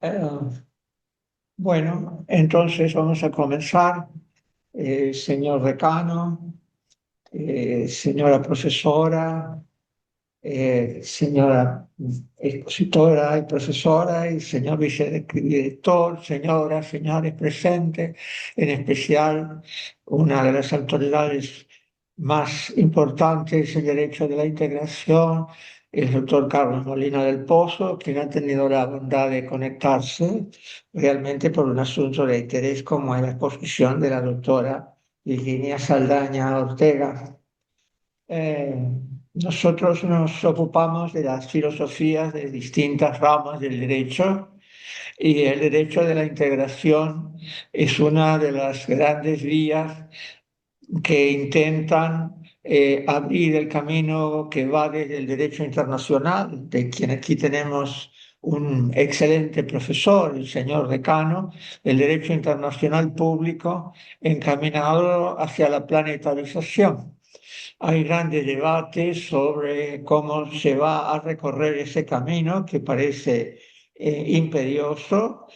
Bueno, bueno, entonces vamos a comenzar. Señor decano, señora profesora, señora expositora y profesora, y señor vicedirector, señoras, señores presentes, en especial una de las autoridades más importantes en derecho de la integración, el doctor Carlos Molina del Pozo, quien ha tenido la bondad de conectarse realmente por un asunto de interés como es la exposición de la doctora Virginia Saldaña Ortega. Eh, Nosotros nos ocupamos de las filosofías de distintas ramas del derecho y el derecho de la integración es una de las grandes vías que intentan abrir el camino que va desde el derecho internacional, de quien aquí tenemos un excelente profesor, el señor decano, el derecho internacional público encaminado hacia la planetarización. Hay grandes debates sobre cómo se va a recorrer ese camino que parece imperioso,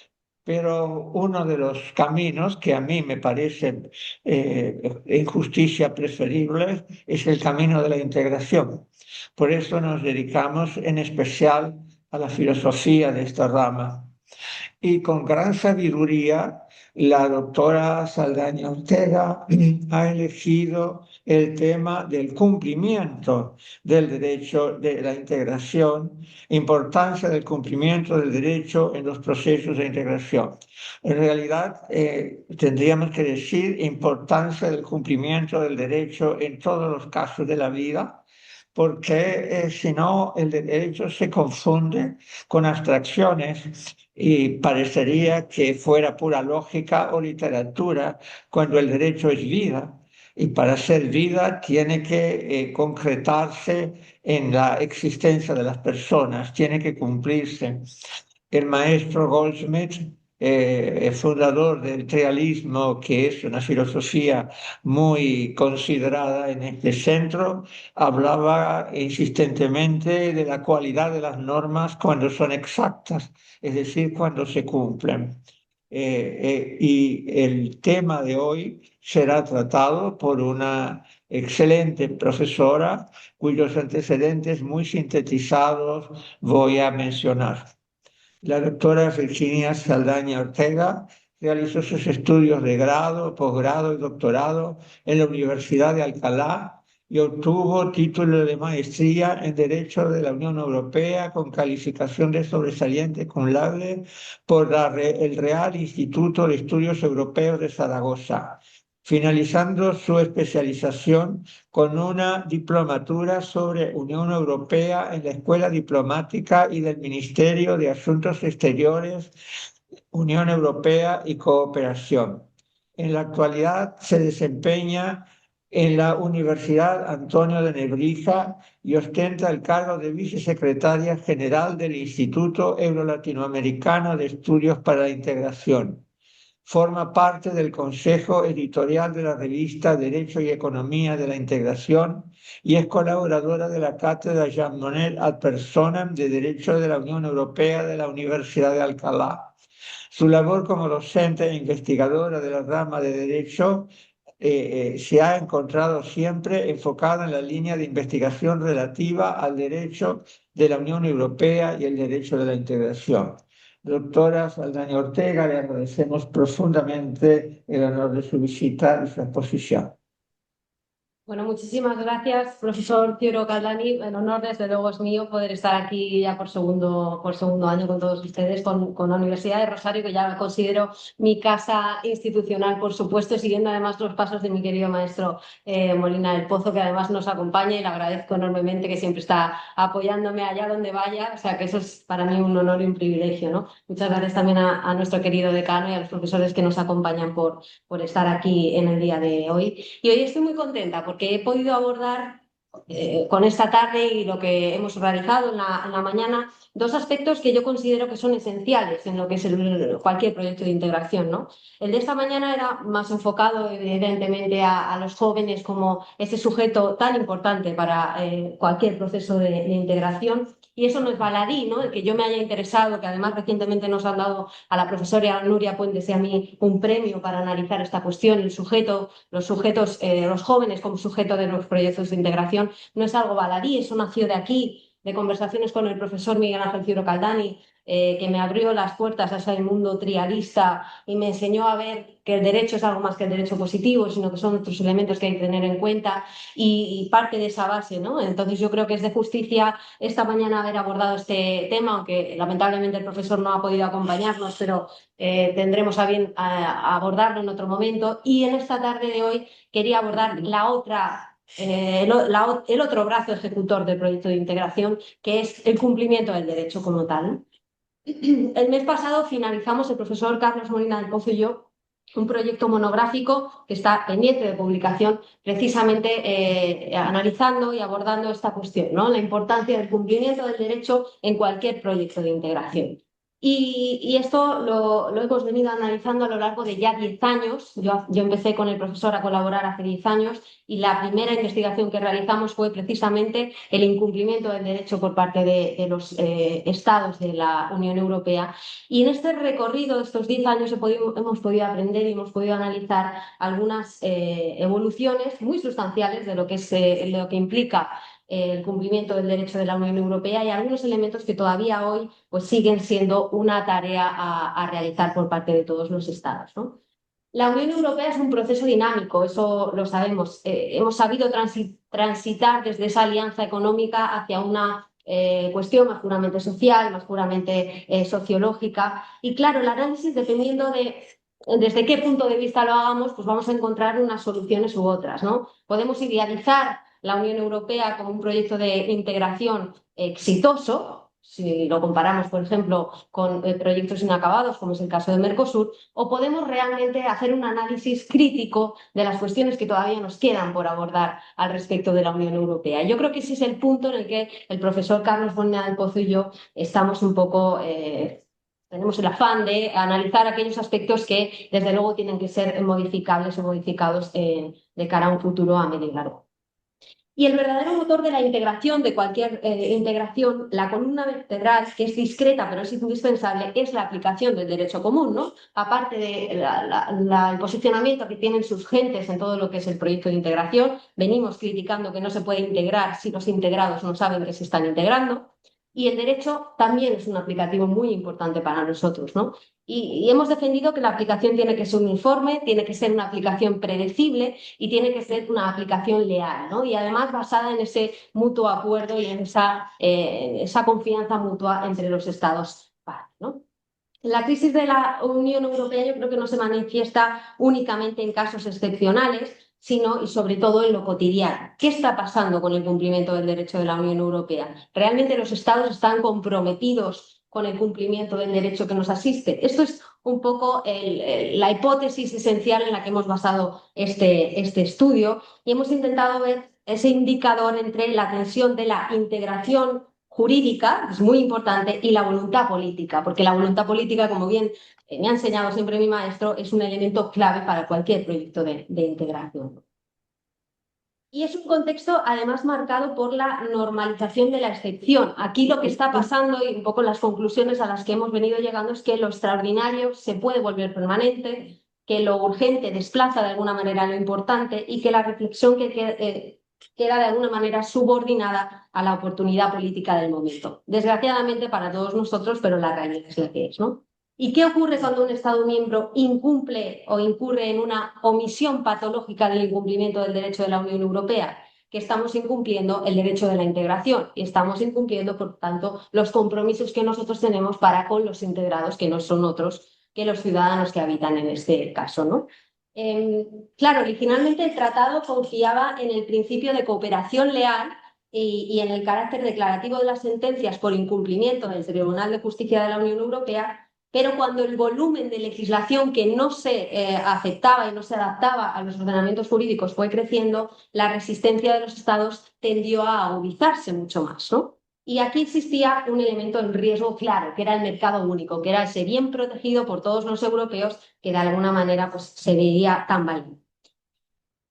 pero uno de los caminos que a mí me parece en justicia preferible es el camino de la integración. Por eso nos dedicamos en especial a la filosofía de esta rama. Y con gran sabiduría, la doctora Saldaña Ortega ha elegido el tema del cumplimiento del derecho de la integración, importancia del cumplimiento del derecho en los procesos de integración. En realidad, tendríamos que decir importancia del cumplimiento del derecho en todos los casos de la vida, porque si no, el derecho se confunde con abstracciones y parecería que fuera pura lógica o literatura, cuando el derecho es vida. Y para ser vida tiene que concretarse en la existencia de las personas, tiene que cumplirse. El maestro Goldsmith, el fundador del realismo, que es una filosofía muy considerada en este centro, hablaba insistentemente de la cualidad de las normas cuando son exactas, es decir, cuando se cumplen. Y el tema de hoy será tratado por una excelente profesora cuyos antecedentes muy sintetizados voy a mencionar. La doctora Virginia Saldaña Ortega realizó sus estudios de grado, posgrado y doctorado en la Universidad de Alcalá y obtuvo título de maestría en Derecho de la Unión Europea con calificación de sobresaliente cum laude por el Real Instituto de Estudios Europeos de Zaragoza, finalizando su especialización con una diplomatura sobre Unión Europea en la Escuela Diplomática y del Ministerio de Asuntos Exteriores, Unión Europea y Cooperación. En la actualidad se desempeña en la Universidad Antonio de Nebrija y ostenta el cargo de vicesecretaria general del Instituto Euro-Latinoamericano de Estudios para la Integración. Forma parte del consejo editorial de la revista Derecho y Economía de la Integración y es colaboradora de la cátedra Jean Monnet ad personam de Derecho de la Unión Europea de la Universidad de Alcalá. Su labor como docente e investigadora de la rama de Derecho se ha encontrado siempre enfocada en la línea de investigación relativa al derecho de la Unión Europea y el derecho de la integración. Doctora Saldaña Ortega, le agradecemos profundamente el honor de su visita y su exposición. Bueno, muchísimas gracias, profesor Piero Caldani. El honor, desde luego, es mío poder estar aquí ya por segundo año con todos ustedes, con la Universidad de Rosario, que ya considero mi casa institucional, por supuesto, siguiendo además los pasos de mi querido maestro Molina del Pozo, que además nos acompaña y le agradezco enormemente, que siempre está apoyándome allá donde vaya. O sea, que eso es para mí un honor y un privilegio, ¿no? Muchas gracias también a nuestro querido decano y a los profesores que nos acompañan por estar aquí en el día de hoy. Y hoy estoy muy contenta porque he podido abordar con esta tarde y lo que hemos realizado en la mañana, dos aspectos que yo considero que son esenciales en lo que es cualquier proyecto de integración, ¿no? El de esta mañana era más enfocado, evidentemente, a los jóvenes como ese sujeto tan importante para cualquier proceso de integración. Y eso no es baladí, ¿no? El que yo me haya interesado, que además recientemente nos han dado a la profesora Nuria Puentes y a mí un premio para analizar esta cuestión, el sujeto, los sujetos, los jóvenes como sujeto de los proyectos de integración, no es algo baladí, eso nació de aquí, de conversaciones con el profesor Miguel Ángel Ciuro Caldani, que me abrió las puertas a ese mundo triadista y me enseñó a ver que el derecho es algo más que el derecho positivo, sino que son otros elementos que hay que tener en cuenta y parte de esa base, ¿no? Entonces yo creo que es de justicia esta mañana haber abordado este tema, aunque lamentablemente el profesor no ha podido acompañarnos, pero tendremos a bien abordarlo en otro momento. Y en esta tarde de hoy quería abordar la otra el otro brazo ejecutor del proyecto de integración, que es el cumplimiento del derecho como tal. El mes pasado finalizamos el profesor Carlos Molina del Pozo y yo un proyecto monográfico que está pendiente de publicación, precisamente analizando y abordando esta cuestión, ¿no? La importancia del cumplimiento del derecho en cualquier proyecto de integración. Y esto lo hemos venido analizando a lo largo de ya 10 años. Yo empecé con el profesor a colaborar hace 10 años y la primera investigación que realizamos fue precisamente el incumplimiento del derecho por parte de los estados de la Unión Europea. Y en este recorrido de estos 10 años hemos podido aprender y hemos podido analizar algunas evoluciones muy sustanciales de lo que, lo que implica el cumplimiento del derecho de la Unión Europea y algunos elementos que todavía hoy pues, siguen siendo una tarea a realizar por parte de todos los estados, ¿no? La Unión Europea es un proceso dinámico, eso lo sabemos. Hemos sabido transitar desde esa alianza económica hacia una cuestión más puramente social, más puramente sociológica. Y claro, el análisis, dependiendo de desde qué punto de vista lo hagamos, pues vamos a encontrar unas soluciones u otras, ¿no? Podemos idealizar la Unión Europea como un proyecto de integración exitoso, si lo comparamos, por ejemplo, con proyectos inacabados, como es el caso de Mercosur, o podemos realmente hacer un análisis crítico de las cuestiones que todavía nos quedan por abordar al respecto de la Unión Europea. Yo creo que ese es el punto en el que el profesor Carlos Molina del Pozo y yo estamos un poco... tenemos el afán de analizar aquellos aspectos que, desde luego, tienen que ser modificables o modificados de cara a un futuro a medio y largo. Y el verdadero motor de la integración, de cualquier integración, la columna vertebral, que es discreta pero es indispensable, es la aplicación del derecho común, ¿no? Aparte del posicionamiento que tienen sus gentes en todo lo que es el proyecto de integración, venimos criticando que no se puede integrar si los integrados no saben que se están integrando. Y el derecho también es un aplicativo muy importante para nosotros, ¿no? Y hemos defendido que la aplicación tiene que ser uniforme, tiene que ser una aplicación predecible y tiene que ser una aplicación leal, ¿no? Y además basada en ese mutuo acuerdo y en esa confianza mutua entre los Estados partes, ¿no? La crisis de la Unión Europea yo creo que no se manifiesta únicamente en casos excepcionales, sino y sobre todo en lo cotidiano. ¿Qué está pasando con el cumplimiento del derecho de la Unión Europea? ¿Realmente los Estados están comprometidos con el cumplimiento del derecho que nos asiste? Esto es un poco la hipótesis esencial en la que hemos basado este estudio y hemos intentado ver ese indicador entre la tensión de la integración jurídica, es muy importante, y la voluntad política, porque la voluntad política, como bien me ha enseñado siempre mi maestro, es un elemento clave para cualquier proyecto de integración. Y es un contexto además marcado por la normalización de la excepción. Aquí lo que está pasando y un poco las conclusiones a las que hemos venido llegando es que lo extraordinario se puede volver permanente, que lo urgente desplaza de alguna manera lo importante y que la reflexión queda de alguna manera subordinada a la oportunidad política del momento. Desgraciadamente para todos nosotros, pero la realidad es la que es, ¿no? ¿Y qué ocurre cuando un Estado miembro incumple o incurre en una omisión patológica del incumplimiento del derecho de la Unión Europea? Que estamos incumpliendo el derecho de la integración y estamos incumpliendo, por tanto, los compromisos que nosotros tenemos para con los integrados, que no son otros que los ciudadanos que habitan en este caso, ¿no? Claro, originalmente el tratado confiaba en el principio de cooperación leal y en el carácter declarativo de las sentencias por incumplimiento del Tribunal de Justicia de la Unión Europea, pero cuando el volumen de legislación que no se aceptaba y no se adaptaba a los ordenamientos jurídicos fue creciendo, la resistencia de los estados tendió a agudizarse mucho más, ¿no? Y aquí existía un elemento en riesgo claro, que era el mercado único, que era ese bien protegido por todos los europeos que de alguna manera pues, se veía tambaleando.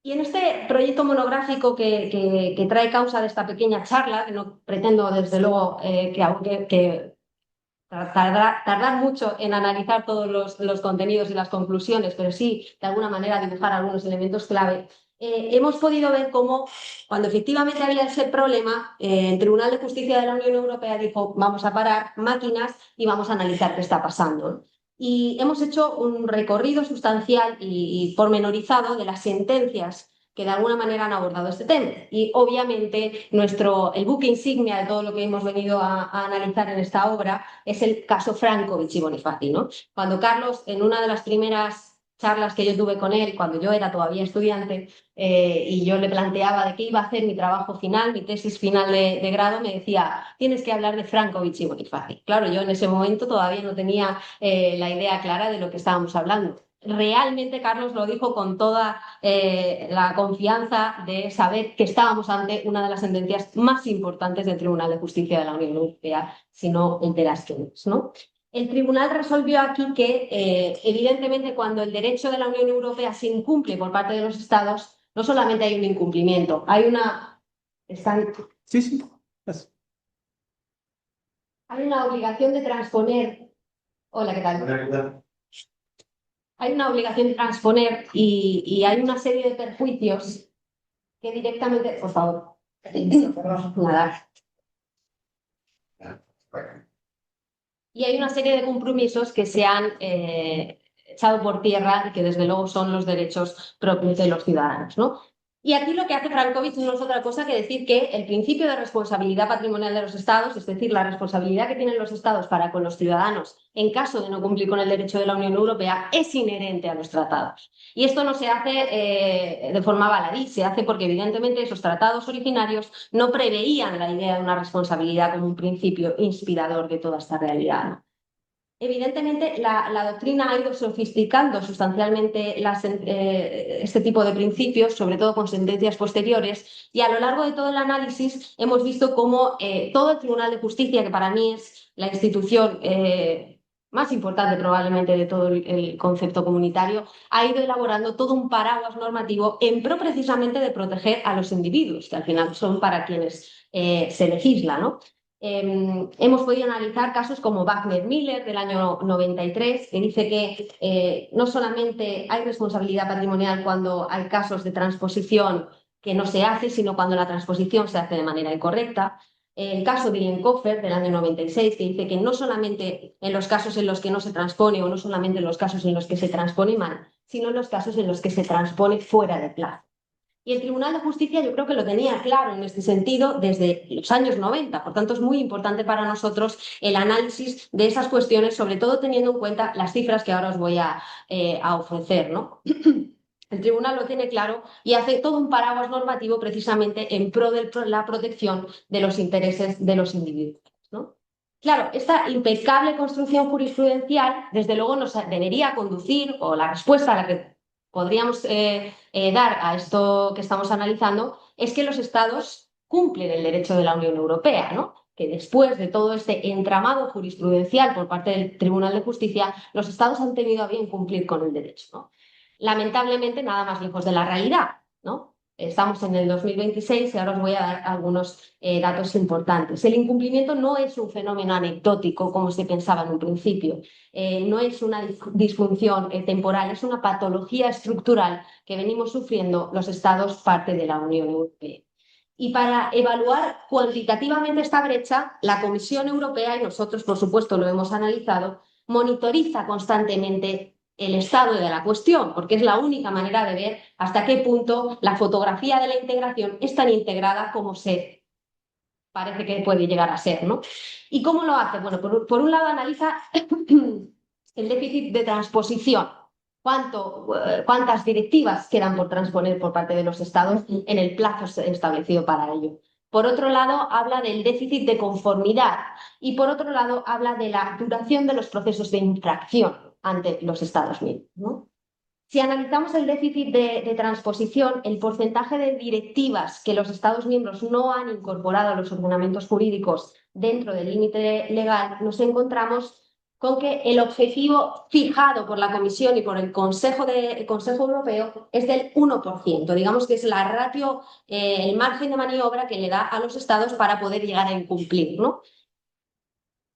Y en este proyecto monográfico que trae causa de esta pequeña charla, que no pretendo desde luego que tardar mucho en analizar todos los contenidos y las conclusiones, pero sí de alguna manera dibujar algunos elementos clave, hemos podido ver cómo cuando efectivamente había ese problema, el Tribunal de Justicia de la Unión Europea dijo vamos a parar máquinas y vamos a analizar qué está pasando. Y hemos hecho un recorrido sustancial y pormenorizado de las sentencias que de alguna manera han abordado este tema. Y obviamente el buque insignia de todo lo que hemos venido a analizar en esta obra es el caso Frankovic y Bonifaci, ¿no? Cuando Carlos, en una de las primeras charlas que yo tuve con él, cuando yo era todavía estudiante, y yo le planteaba de qué iba a hacer mi trabajo final, mi tesis final de grado, me decía, tienes que hablar de Frankovic y Bonifaci. Claro, yo en ese momento todavía no tenía la idea clara de lo que estábamos hablando. Realmente Carlos lo dijo con toda la confianza de saber que estábamos ante una de las sentencias más importantes del Tribunal de Justicia de la Unión Europea, si no el de las que es, ¿no? El tribunal resolvió aquí que, evidentemente, cuando el derecho de la Unión Europea se incumple por parte de los Estados, no solamente hay un incumplimiento, hay una... Sí, sí. Hay una obligación de transponer... Hola, ¿qué tal? Hola, ¿qué tal? Hay una obligación de transponer y hay una serie de perjuicios que directamente... Por favor. Nada. Y hay una serie de compromisos que se han echado por tierra y que desde luego son los derechos propios de los ciudadanos, ¿no? Y aquí lo que hace Frankovic no es otra cosa que decir que el principio de responsabilidad patrimonial de los Estados, es decir, la responsabilidad que tienen los Estados para con los ciudadanos en caso de no cumplir con el derecho de la Unión Europea, es inherente a los tratados. Y esto no se hace de forma baladí, se hace porque evidentemente esos tratados originarios no preveían la idea de una responsabilidad como un principio inspirador de toda esta realidad, ¿no? Evidentemente, la doctrina ha ido sofisticando sustancialmente este tipo de principios, sobre todo con sentencias posteriores, y a lo largo de todo el análisis hemos visto cómo todo el Tribunal de Justicia, que para mí es la institución más importante probablemente de todo el concepto comunitario, ha ido elaborando todo un paraguas normativo en pro precisamente de proteger a los individuos, que al final son para quienes se legisla, ¿no? Hemos podido analizar casos como Wagner-Miller del año 93, que dice que no solamente hay responsabilidad patrimonial cuando hay casos de transposición que no se hace, sino cuando la transposición se hace de manera incorrecta. El caso de Illenkofer del año 96, que dice que no solamente en los casos en los que no se transpone o no solamente en los casos en los que se transpone mal, sino en los casos en los que se transpone fuera de plazo. Y el Tribunal de Justicia yo creo que lo tenía claro en este sentido desde los años 90. Por tanto, es muy importante para nosotros el análisis de esas cuestiones, sobre todo teniendo en cuenta las cifras que ahora os voy a ofrecer, ¿no? El tribunal lo tiene claro y hace todo un paraguas normativo precisamente en pro de la protección de los intereses de los individuos, ¿no? Claro, esta impecable construcción jurisprudencial, desde luego, nos debería conducir, o la respuesta a la que podríamos dar a esto que estamos analizando, es que los Estados cumplen el derecho de la Unión Europea, ¿no? Que después de todo este entramado jurisprudencial por parte del Tribunal de Justicia, los Estados han tenido a bien cumplir con el derecho, ¿no? Lamentablemente, nada más lejos de la realidad, ¿no? Estamos en el 2026 y ahora os voy a dar algunos datos importantes. El incumplimiento no es un fenómeno anecdótico, como se pensaba en un principio. No es una disfunción temporal, es una patología estructural que venimos sufriendo los Estados parte de la Unión Europea. Y para evaluar cuantitativamente esta brecha, la Comisión Europea, y nosotros, por supuesto, lo hemos analizado, monitoriza constantemente el estado de la cuestión, porque es la única manera de ver hasta qué punto la fotografía de la integración es tan integrada como se parece que puede llegar a ser, ¿no? ¿Y cómo lo hace? Bueno, por un lado analiza el déficit de transposición. ¿Cuántas directivas quedan por transponer por parte de los Estados en el plazo establecido para ello? Por otro lado, habla del déficit de conformidad y por otro lado, habla de la duración de los procesos de infracción ante los Estados miembros, ¿no? Si analizamos el déficit de transposición, el porcentaje de directivas que los Estados miembros no han incorporado a los ordenamientos jurídicos dentro del límite legal, nos encontramos con que el objetivo fijado por la Comisión y por el Consejo Europeo es del 1%. Digamos que es la ratio, el margen de maniobra que le da a los Estados para poder llegar a incumplir, ¿no?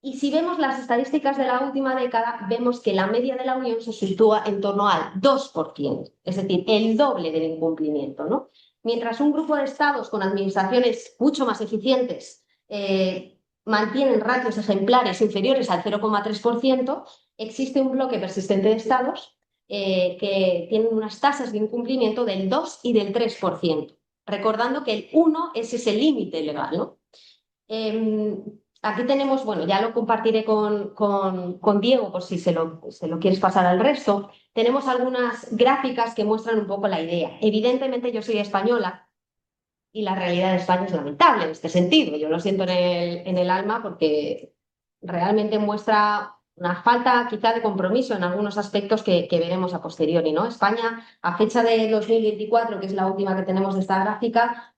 Y si vemos las estadísticas de la última década, vemos que la media de la Unión se sitúa en torno al 2%, es decir, el doble del incumplimiento, ¿no? Mientras un grupo de estados con administraciones mucho más eficientes mantienen ratios ejemplares inferiores al 0,3%, existe un bloque persistente de estados que tienen unas tasas de incumplimiento del 2 y del 3%, recordando que el 1 es ese límite legal, ¿no? Aquí tenemos, bueno, ya lo compartiré con Diego por si se lo quieres pasar al resto. Tenemos algunas gráficas que muestran un poco la idea. Evidentemente yo soy española y la realidad de España es lamentable en este sentido. Yo lo siento en el alma porque realmente muestra una falta quizá de compromiso en algunos aspectos que veremos a posteriori, ¿no? España, a fecha de 2024, que es la última que tenemos de esta gráfica,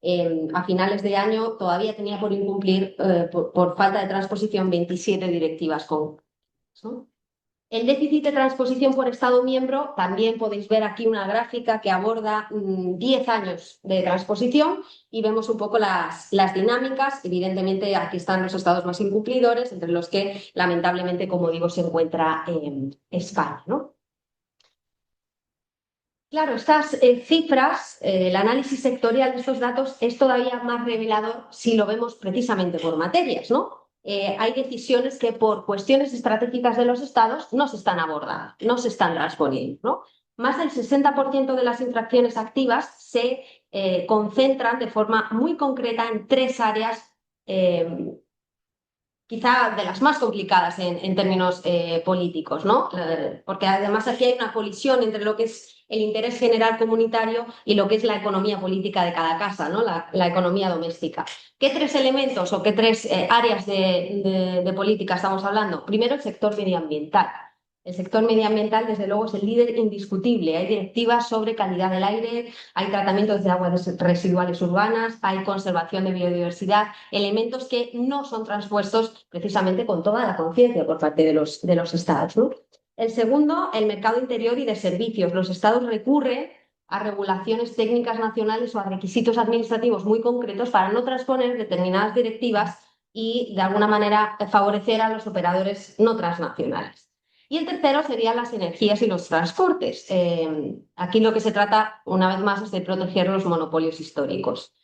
a finales de año todavía tenía por incumplir, por falta de transposición, 27 directivas concretas, ¿no? El déficit de transposición por Estado miembro, también podéis ver aquí una gráfica que aborda 10 años de transposición y vemos un poco las dinámicas. Evidentemente, aquí están los estados más incumplidores, entre los que, lamentablemente, como digo, se encuentra España, ¿no? Claro, estas cifras, el análisis sectorial de estos datos es todavía más revelador si lo vemos precisamente por materias, ¿no? Hay decisiones que por cuestiones estratégicas de los estados no se están abordando, no se están transponiendo, ¿no? Más del 60% de las infracciones activas se concentran de forma muy concreta en 3 áreas, quizá de las más complicadas en términos políticos, ¿no? Porque además aquí hay una colisión entre lo que es el interés general comunitario y lo que es la economía política de cada casa, ¿no? La economía doméstica. ¿Qué 3 elementos o qué 3 áreas de política estamos hablando? Primero, el sector medioambiental. El sector medioambiental, desde luego, es el líder indiscutible. Hay directivas sobre calidad del aire, hay tratamientos de aguas residuales urbanas, hay conservación de biodiversidad, elementos que no son transpuestos precisamente con toda la conciencia por parte de los estados, ¿no? El segundo, el mercado interior y de servicios. Los estados recurren a regulaciones técnicas nacionales o a requisitos administrativos muy concretos para no transponer determinadas directivas y, de alguna manera, favorecer a los operadores no transnacionales. Y el tercero serían las energías y los transportes. Aquí lo que se trata, una vez más, es de proteger los monopolios históricos.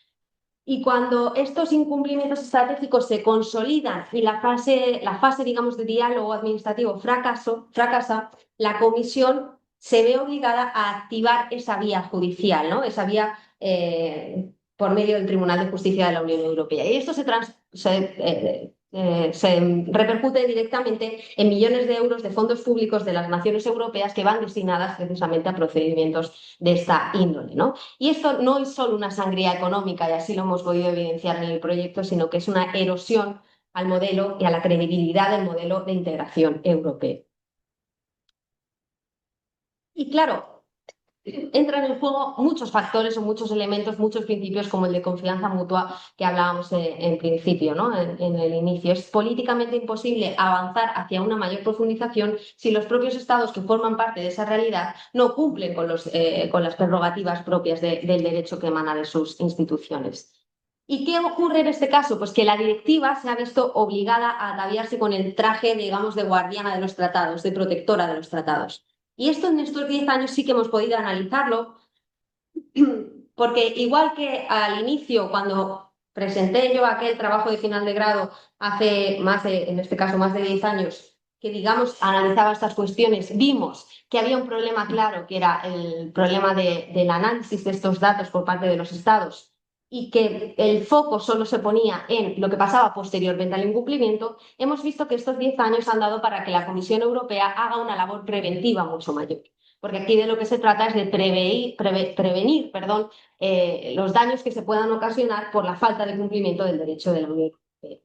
Y cuando estos incumplimientos estratégicos se consolidan y la fase, digamos, de diálogo administrativo fracasa, la Comisión se ve obligada a activar esa vía judicial, ¿no? Esa vía por medio del Tribunal de Justicia de la Unión Europea. Y esto se repercute directamente en millones de euros de fondos públicos de las naciones europeas que van destinadas precisamente a procedimientos de esta índole, ¿no? Y esto no es solo una sangría económica, y así lo hemos podido evidenciar en el proyecto, sino que es una erosión al modelo y a la credibilidad del modelo de integración europeo. Y claro, entran en juego muchos factores o muchos elementos, muchos principios, como el de confianza mutua que hablábamos en principio, ¿no? En el inicio. Es políticamente imposible avanzar hacia una mayor profundización si los propios estados que forman parte de esa realidad no cumplen con las prerrogativas propias del derecho que emana de sus instituciones. ¿Y qué ocurre en este caso? Pues que la directiva se ha visto obligada a ataviarse con el traje, digamos, de guardiana de los tratados, de protectora de los tratados. Y esto en estos 10 años sí que hemos podido analizarlo, porque igual que al inicio, cuando presenté yo aquel trabajo de final de grado hace en este caso, más de 10 años, que, digamos, analizaba estas cuestiones, vimos que había un problema claro, que era el problema del análisis de estos datos por parte de los estados, y que el foco solo se ponía en lo que pasaba posteriormente al incumplimiento. Hemos visto que estos 10 años han dado para que la Comisión Europea haga una labor preventiva mucho mayor. porque aquí de lo que se trata es de prevenir, los daños que se puedan ocasionar por la falta de cumplimiento del derecho de la Unión Europea.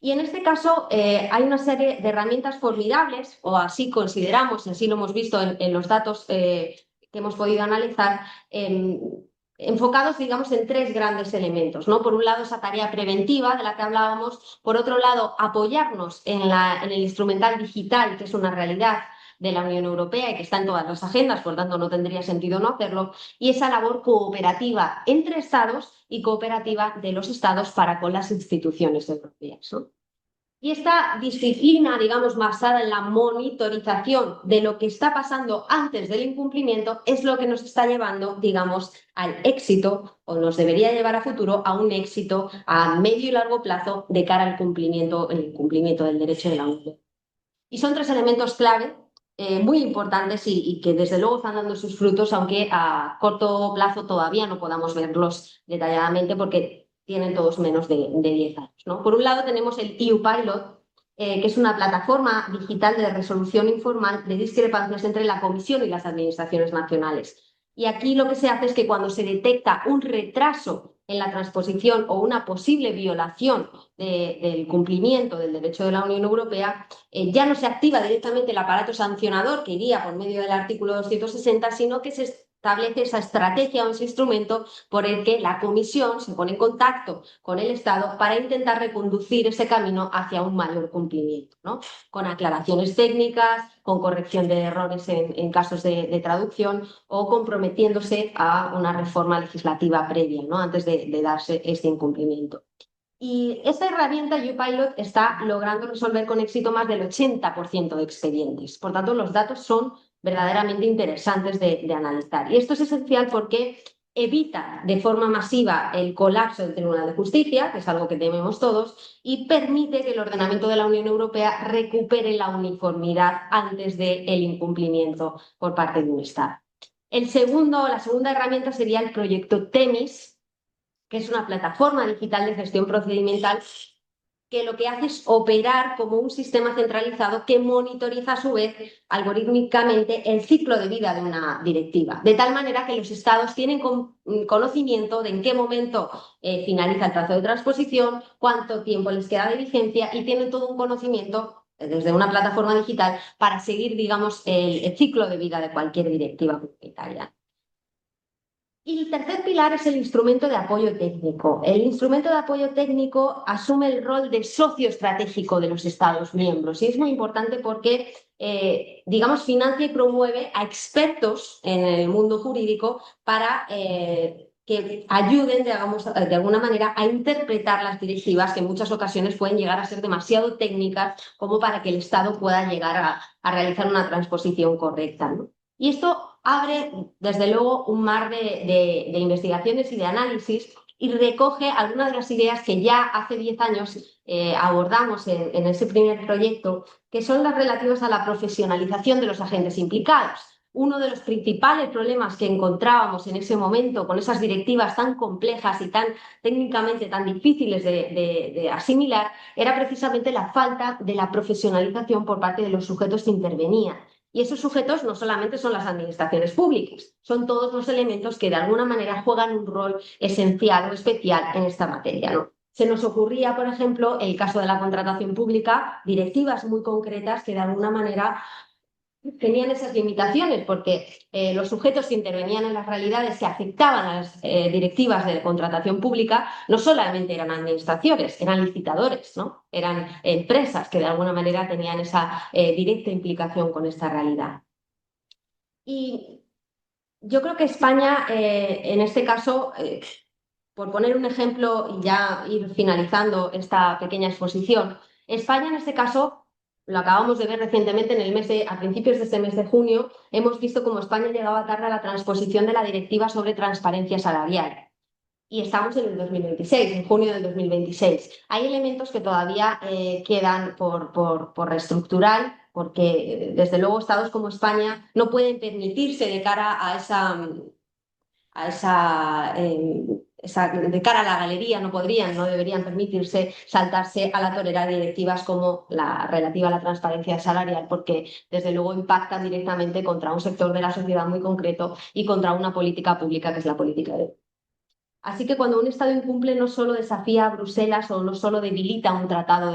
Y en este caso hay una serie de herramientas formidables, o así consideramos, y así lo hemos visto en los datos que hemos podido analizar, enfocados, digamos, en tres grandes elementos, ¿no? Por un lado, esa tarea preventiva de la que hablábamos; por otro lado, apoyarnos en el instrumental digital, que es una realidad de la Unión Europea y que está en todas las agendas, por tanto no tendría sentido no hacerlo; y esa labor cooperativa entre Estados y cooperativa de los Estados para con las instituciones europeas, ¿no? Y esta disciplina, digamos, basada en la monitorización de lo que está pasando antes del incumplimiento, es lo que nos está llevando, digamos, al éxito, o nos debería llevar a futuro a un éxito a medio y largo plazo de cara al cumplimiento, el cumplimiento del derecho de la Unión. Y son tres elementos clave muy importantes y que desde luego están dando sus frutos, aunque a corto plazo todavía no podamos verlos detalladamente porque tienen todos menos de 10 años, ¿no? Por un lado tenemos el EU Pilot, que es una plataforma digital de resolución informal de discrepancias entre la Comisión y las administraciones nacionales. Y aquí lo que se hace es que cuando se detecta un retraso en la transposición o una posible violación del cumplimiento del derecho de la Unión Europea, ya no se activa directamente el aparato sancionador que iría por medio del artículo 260, sino que se establece esa estrategia o ese instrumento por el que la Comisión se pone en contacto con el Estado para intentar reconducir ese camino hacia un mayor cumplimiento, ¿no? Con aclaraciones técnicas, con corrección de errores en casos de traducción, o comprometiéndose a una reforma legislativa previa, ¿no? Antes de darse este incumplimiento. Y esta herramienta, UPilot, está logrando resolver con éxito más del 80% de expedientes. Por tanto, los datos son verdaderamente interesantes de analizar. Y esto es esencial porque evita de forma masiva el colapso del Tribunal de Justicia, que es algo que tememos todos, y permite que el ordenamiento de la Unión Europea recupere la uniformidad antes del incumplimiento por parte de un Estado. La segunda herramienta sería el proyecto TEMIS, que es una plataforma digital de gestión procedimental que lo que hace es operar como un sistema centralizado que monitoriza a su vez algorítmicamente el ciclo de vida de una directiva, de tal manera que los Estados tienen conocimiento de en qué momento finaliza el plazo de transposición, cuánto tiempo les queda de vigencia, y tienen todo un conocimiento desde una plataforma digital para seguir, digamos, el ciclo de vida de cualquier directiva comunitaria. Y el tercer pilar es el instrumento de apoyo técnico. El instrumento de apoyo técnico asume el rol de socio estratégico de los Estados miembros, y es muy importante porque, digamos, financia y promueve a expertos en el mundo jurídico para que ayuden, digamos, de alguna manera a interpretar las directivas, que en muchas ocasiones pueden llegar a ser demasiado técnicas como para que el Estado pueda llegar a realizar una transposición correcta, ¿no? Y esto abre, desde luego, un mar de investigaciones y de análisis, y recoge algunas de las ideas que ya hace 10 años abordamos en ese primer proyecto, que son las relativas a la profesionalización de los agentes implicados. Uno de los principales problemas que encontrábamos en ese momento con esas directivas tan complejas y tan técnicamente tan difíciles de asimilar era precisamente la falta de la profesionalización por parte de los sujetos que intervenían. Y esos sujetos no solamente son las administraciones públicas, son todos los elementos que de alguna manera juegan un rol esencial o especial en esta materia, ¿no? Se nos ocurría, por ejemplo, el caso de la contratación pública, directivas muy concretas que de alguna manera tenían esas limitaciones, porque los sujetos que intervenían en las realidades que afectaban a las directivas de contratación pública no solamente eran administraciones, eran licitadores, ¿no? Eran empresas que de alguna manera tenían esa directa implicación con esta realidad. Y yo creo que España, en este caso, por poner un ejemplo y ya ir finalizando esta pequeña exposición, España en este caso, lo acabamos de ver recientemente a principios de este mes de junio, hemos visto cómo España llegaba tarde a la transposición de la directiva sobre transparencia salarial. Y estamos en el 2026, en junio del 2026. Hay elementos que todavía quedan por reestructurar, porque desde luego estados como España no pueden permitirse, de cara a esa de cara a la galería, no deberían permitirse saltarse a la torera de directivas como la relativa a la transparencia salarial, porque desde luego impactan directamente contra un sector de la sociedad muy concreto y contra una política pública que es la política de... Así que cuando un Estado incumple no solo desafía a Bruselas o no solo debilita un tratado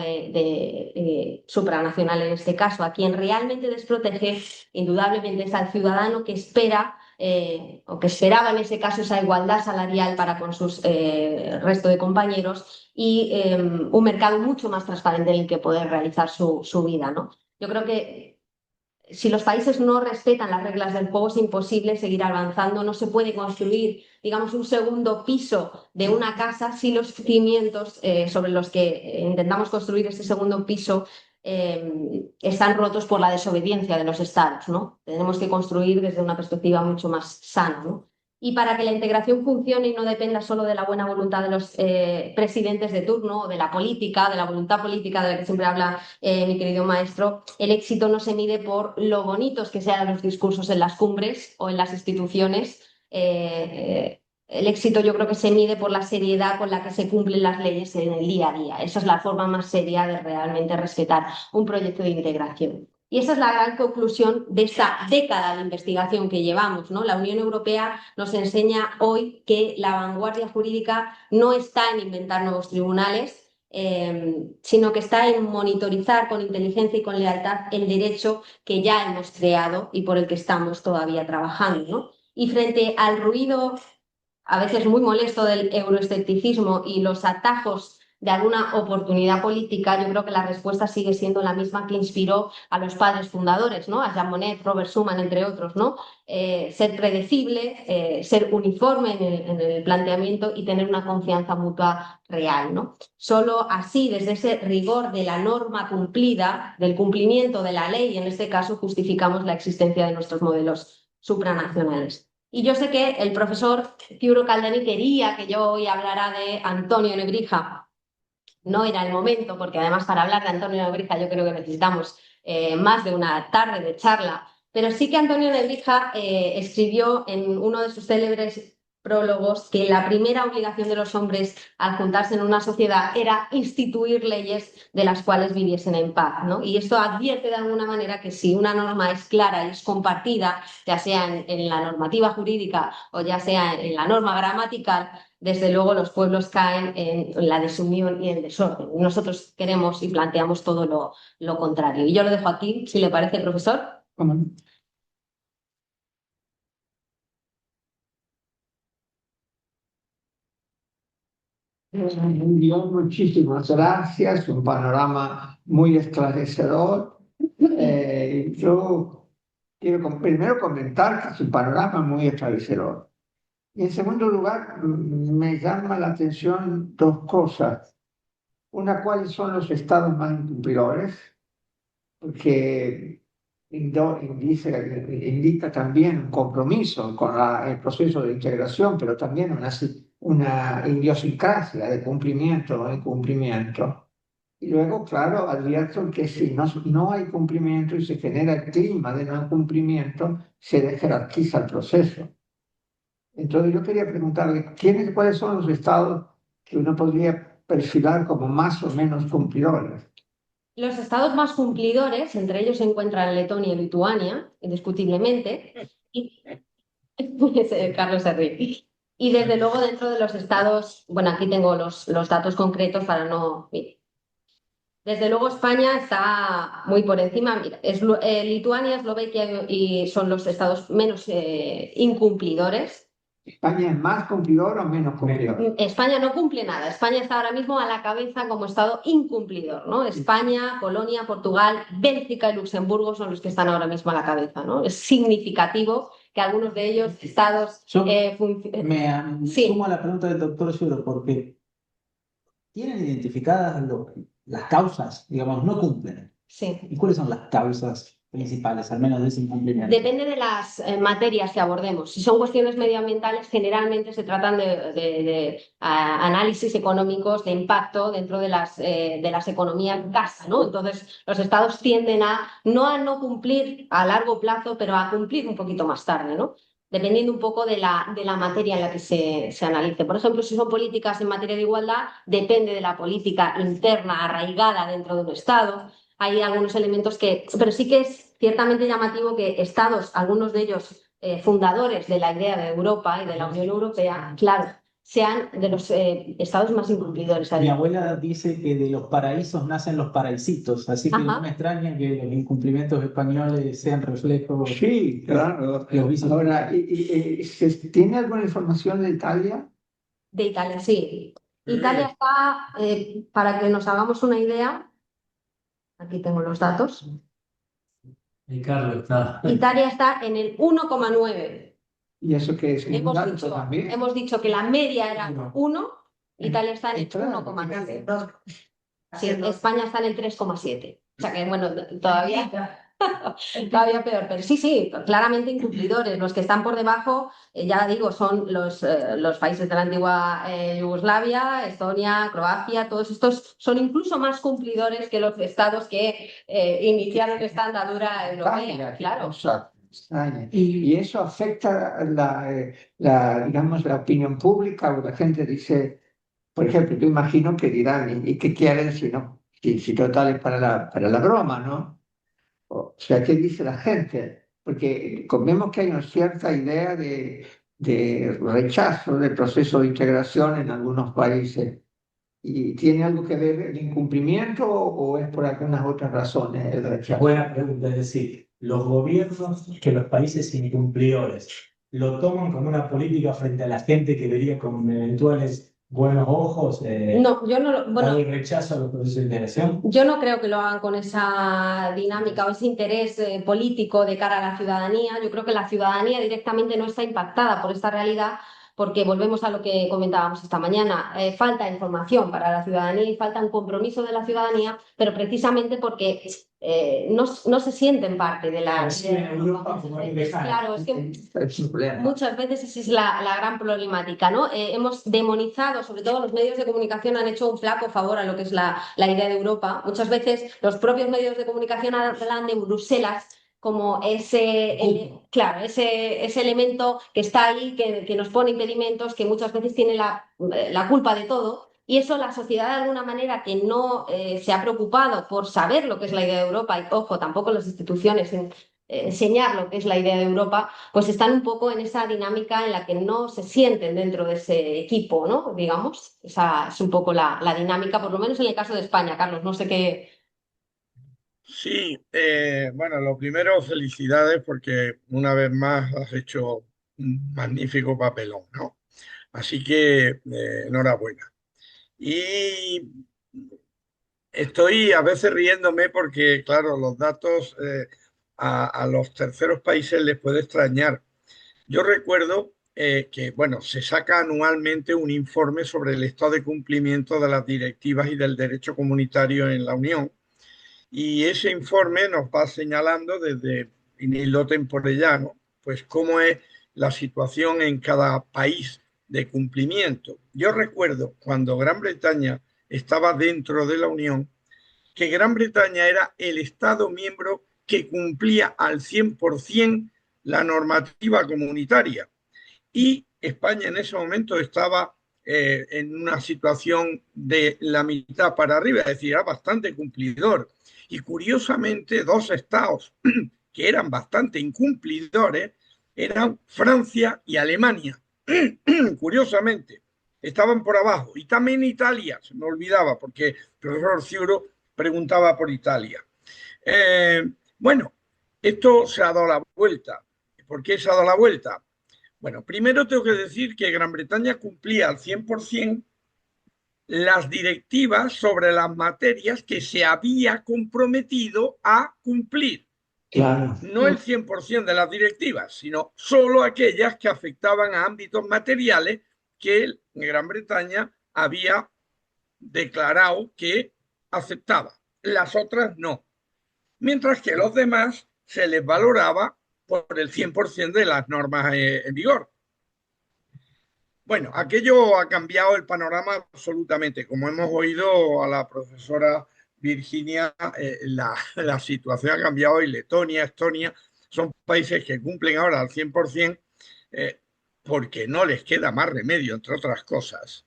supranacional en este caso, a quien realmente desprotege indudablemente es al ciudadano que espera o que esperaba en ese caso esa igualdad salarial para con sus resto de compañeros y un mercado mucho más transparente en el que poder realizar su vida, ¿no? Yo creo que si los países no respetan las reglas del juego es imposible seguir avanzando, no se puede construir, digamos, un segundo piso de una casa si los cimientos sobre los que intentamos construir este segundo piso están rotos por la desobediencia de los estados, ¿no? Tenemos que construir desde una perspectiva mucho más sana, ¿no? Y para que la integración funcione y no dependa solo de la buena voluntad de los presidentes de turno, o de la política, de la voluntad política de la que siempre habla mi querido maestro, el éxito no se mide por lo bonitos que sean los discursos en las cumbres o en las instituciones. El éxito yo creo que se mide por la seriedad con la que se cumplen las leyes en el día a día. Esa es la forma más seria de realmente respetar un proyecto de integración. Y esa es la gran conclusión de esta década de investigación que llevamos, ¿no? La Unión Europea nos enseña hoy que la vanguardia jurídica no está en inventar nuevos tribunales, sino que está en monitorizar con inteligencia y con lealtad el derecho que ya hemos creado y por el que estamos todavía trabajando, ¿no? Y frente al ruido a veces muy molesto del euroescepticismo y los atajos de alguna oportunidad política, yo creo que la respuesta sigue siendo la misma que inspiró a los padres fundadores, ¿no? A Jean Monnet, Robert Schuman, entre otros, ¿no? Ser predecible, ser uniforme en el planteamiento y tener una confianza mutua real, ¿no? Solo así, desde ese rigor de la norma cumplida, del cumplimiento de la ley, en este caso, justificamos la existencia de nuestros modelos supranacionales. Y yo sé que el profesor Piuro Caldani quería que yo hoy hablara de Antonio Nebrija. No era el momento, porque además para hablar de Antonio Nebrija yo creo que necesitamos más de una tarde de charla. Pero sí que Antonio Nebrija escribió en uno de sus célebres prólogos que la primera obligación de los hombres al juntarse en una sociedad era instituir leyes de las cuales viviesen en paz, ¿no? Y esto advierte de alguna manera que si una norma es clara y es compartida, ya sea en la normativa jurídica o ya sea en la norma gramatical, desde luego los pueblos caen en la desunión y el desorden. Nosotros queremos y planteamos todo lo contrario. Y yo lo dejo aquí, si le parece, profesor. ¿Cómo no? Muchísimas gracias, un panorama muy esclarecedor. Yo quiero primero comentar que es un panorama muy esclarecedor. Y en segundo lugar, me llama la atención dos cosas. Una, cuáles son los estados más incumplidores, porque indica también un compromiso con el proceso de integración, pero también una idiosincrasia de cumplimiento o incumplimiento. Y luego, claro, advierto que si no hay cumplimiento y se genera el clima de no cumplimiento, se desjerarquiza el proceso. Entonces yo quería preguntarle, ¿cuáles son los estados que uno podría perfilar como más o menos cumplidores? Los estados más cumplidores, entre ellos se encuentran Letonia y Lituania, indiscutiblemente, y Carlos se ríe. Y desde luego dentro de los estados, bueno, aquí tengo los datos concretos para no... Desde luego España está muy por encima. Mira, Lituania, Eslovaquia y son los estados menos incumplidores. ¿España es más cumplidor o menos cumplidor? España no cumple nada. España está ahora mismo a la cabeza como estado incumplidor, ¿no? España, Polonia, Portugal, Bélgica y Luxemburgo son los que están ahora mismo a la cabeza, ¿no? Es significativo que algunos de ellos estados sumo a la pregunta del doctor Schuro, porque tienen identificadas las causas, digamos, no cumplen. Sí. ¿Y cuáles son las causas principales, al menos de ese incumplimiento? Depende de las materias que abordemos. Si son cuestiones medioambientales, generalmente se tratan de análisis económicos de impacto dentro de las economías casa, ¿no? Entonces, los estados tienden a no cumplir a largo plazo, pero a cumplir un poquito más tarde, ¿no? dependiendo un poco de la materia en la que se analice. Por ejemplo, si son políticas en materia de igualdad, depende de la política interna arraigada dentro de un Estado. Hay algunos elementos pero sí que es ciertamente llamativo que estados, algunos de ellos fundadores de la idea de Europa y de la Unión Europea, claro, sean de los estados más incumplidores. Mi abuela dice que de los paraísos nacen los paraísitos, así que no me extraña que los incumplimientos españoles sean reflejos. Sí, claro. Ahora, ¿tiene alguna información de Italia? De Italia, sí. Italia está, para que nos hagamos una idea, aquí tengo los datos. Italia está en el 1,9. ¿Y eso qué es? Hemos dicho que la media era 1, Italia está en el 1,9. Sí, España está en el 3,7. O sea que, bueno, todavía peor. Pero sí, claramente incumplidores. Los que están por debajo, ya digo, son los países de la antigua Yugoslavia, Estonia, Croacia, todos estos son incluso más cumplidores que los estados que iniciaron esta andadura europea. Claro. Y eso afecta digamos, la opinión pública, o la gente dice, por ejemplo, yo imagino que dirán, ¿y qué quieren si no? Si total es para la broma, ¿no? O sea, ¿qué dice la gente? Porque vemos que hay una cierta idea de rechazo del proceso de integración en algunos países. ¿Y tiene algo que ver el incumplimiento o es por algunas otras razones el rechazo? Buena pregunta, es decir, los gobiernos que los países incumplidores lo toman como una política frente a la gente que vería con eventuales buenos ojos, no, yo no, bueno, el rechazo a los procesos de integración. Yo no creo que lo hagan con esa dinámica o ese interés político de cara a la ciudadanía. Yo creo que la ciudadanía directamente no está impactada por esta realidad porque volvemos a lo que comentábamos esta mañana. Falta información para la ciudadanía y falta un compromiso de la ciudadanía, pero precisamente porque no se sienten parte de la... Claro, es que muchas veces esa es la gran problemática, ¿no? Hemos demonizado, sobre todo los medios de comunicación han hecho un flaco favor a lo que es la idea de Europa. Muchas veces los propios medios de comunicación hablan de Bruselas como ese elemento que está ahí, que nos pone impedimentos, que muchas veces tiene la culpa de todo. Y eso la sociedad de alguna manera que no se ha preocupado por saber lo que es la idea de Europa, y ojo, tampoco las instituciones enseñar lo que es la idea de Europa, pues están un poco en esa dinámica en la que no se sienten dentro de ese equipo, ¿no? Digamos, esa es un poco la dinámica, por lo menos en el caso de España, Carlos, no sé qué... Sí, bueno, lo primero, felicidades porque una vez más has hecho un magnífico papelón, ¿no? Así que enhorabuena. Y estoy a veces riéndome porque, claro, los datos a los terceros países les puede extrañar. Yo recuerdo que, bueno, se saca anualmente un informe sobre el estado de cumplimiento de las directivas y del derecho comunitario en la Unión. Y ese informe nos va señalando desde in illo temporellano, pues cómo es la situación en cada país de cumplimiento. Yo recuerdo cuando Gran Bretaña estaba dentro de la Unión, que Gran Bretaña era el Estado miembro que cumplía al 100% la normativa comunitaria. Y España en ese momento estaba en una situación de la mitad para arriba, es decir, era bastante cumplidor. Y curiosamente, dos estados que eran bastante incumplidores eran Francia y Alemania. Curiosamente, estaban por abajo. Y también Italia, se me olvidaba, porque el profesor Ciuro preguntaba por Italia. Bueno, esto se ha dado la vuelta. ¿Por qué se ha dado la vuelta? Bueno, primero tengo que decir que Gran Bretaña cumplía al 100% las directivas sobre las materias que se había comprometido a cumplir. Claro. No el 100% de las directivas, sino solo aquellas que afectaban a ámbitos materiales que Gran Bretaña había declarado que aceptaba. Las otras no. Mientras que los demás se les valoraba por el 100% de las normas en vigor. Bueno, aquello ha cambiado el panorama absolutamente. Como hemos oído a la profesora Virginia, la situación ha cambiado y Letonia, Estonia, son países que cumplen ahora al 100% porque no les queda más remedio, entre otras cosas,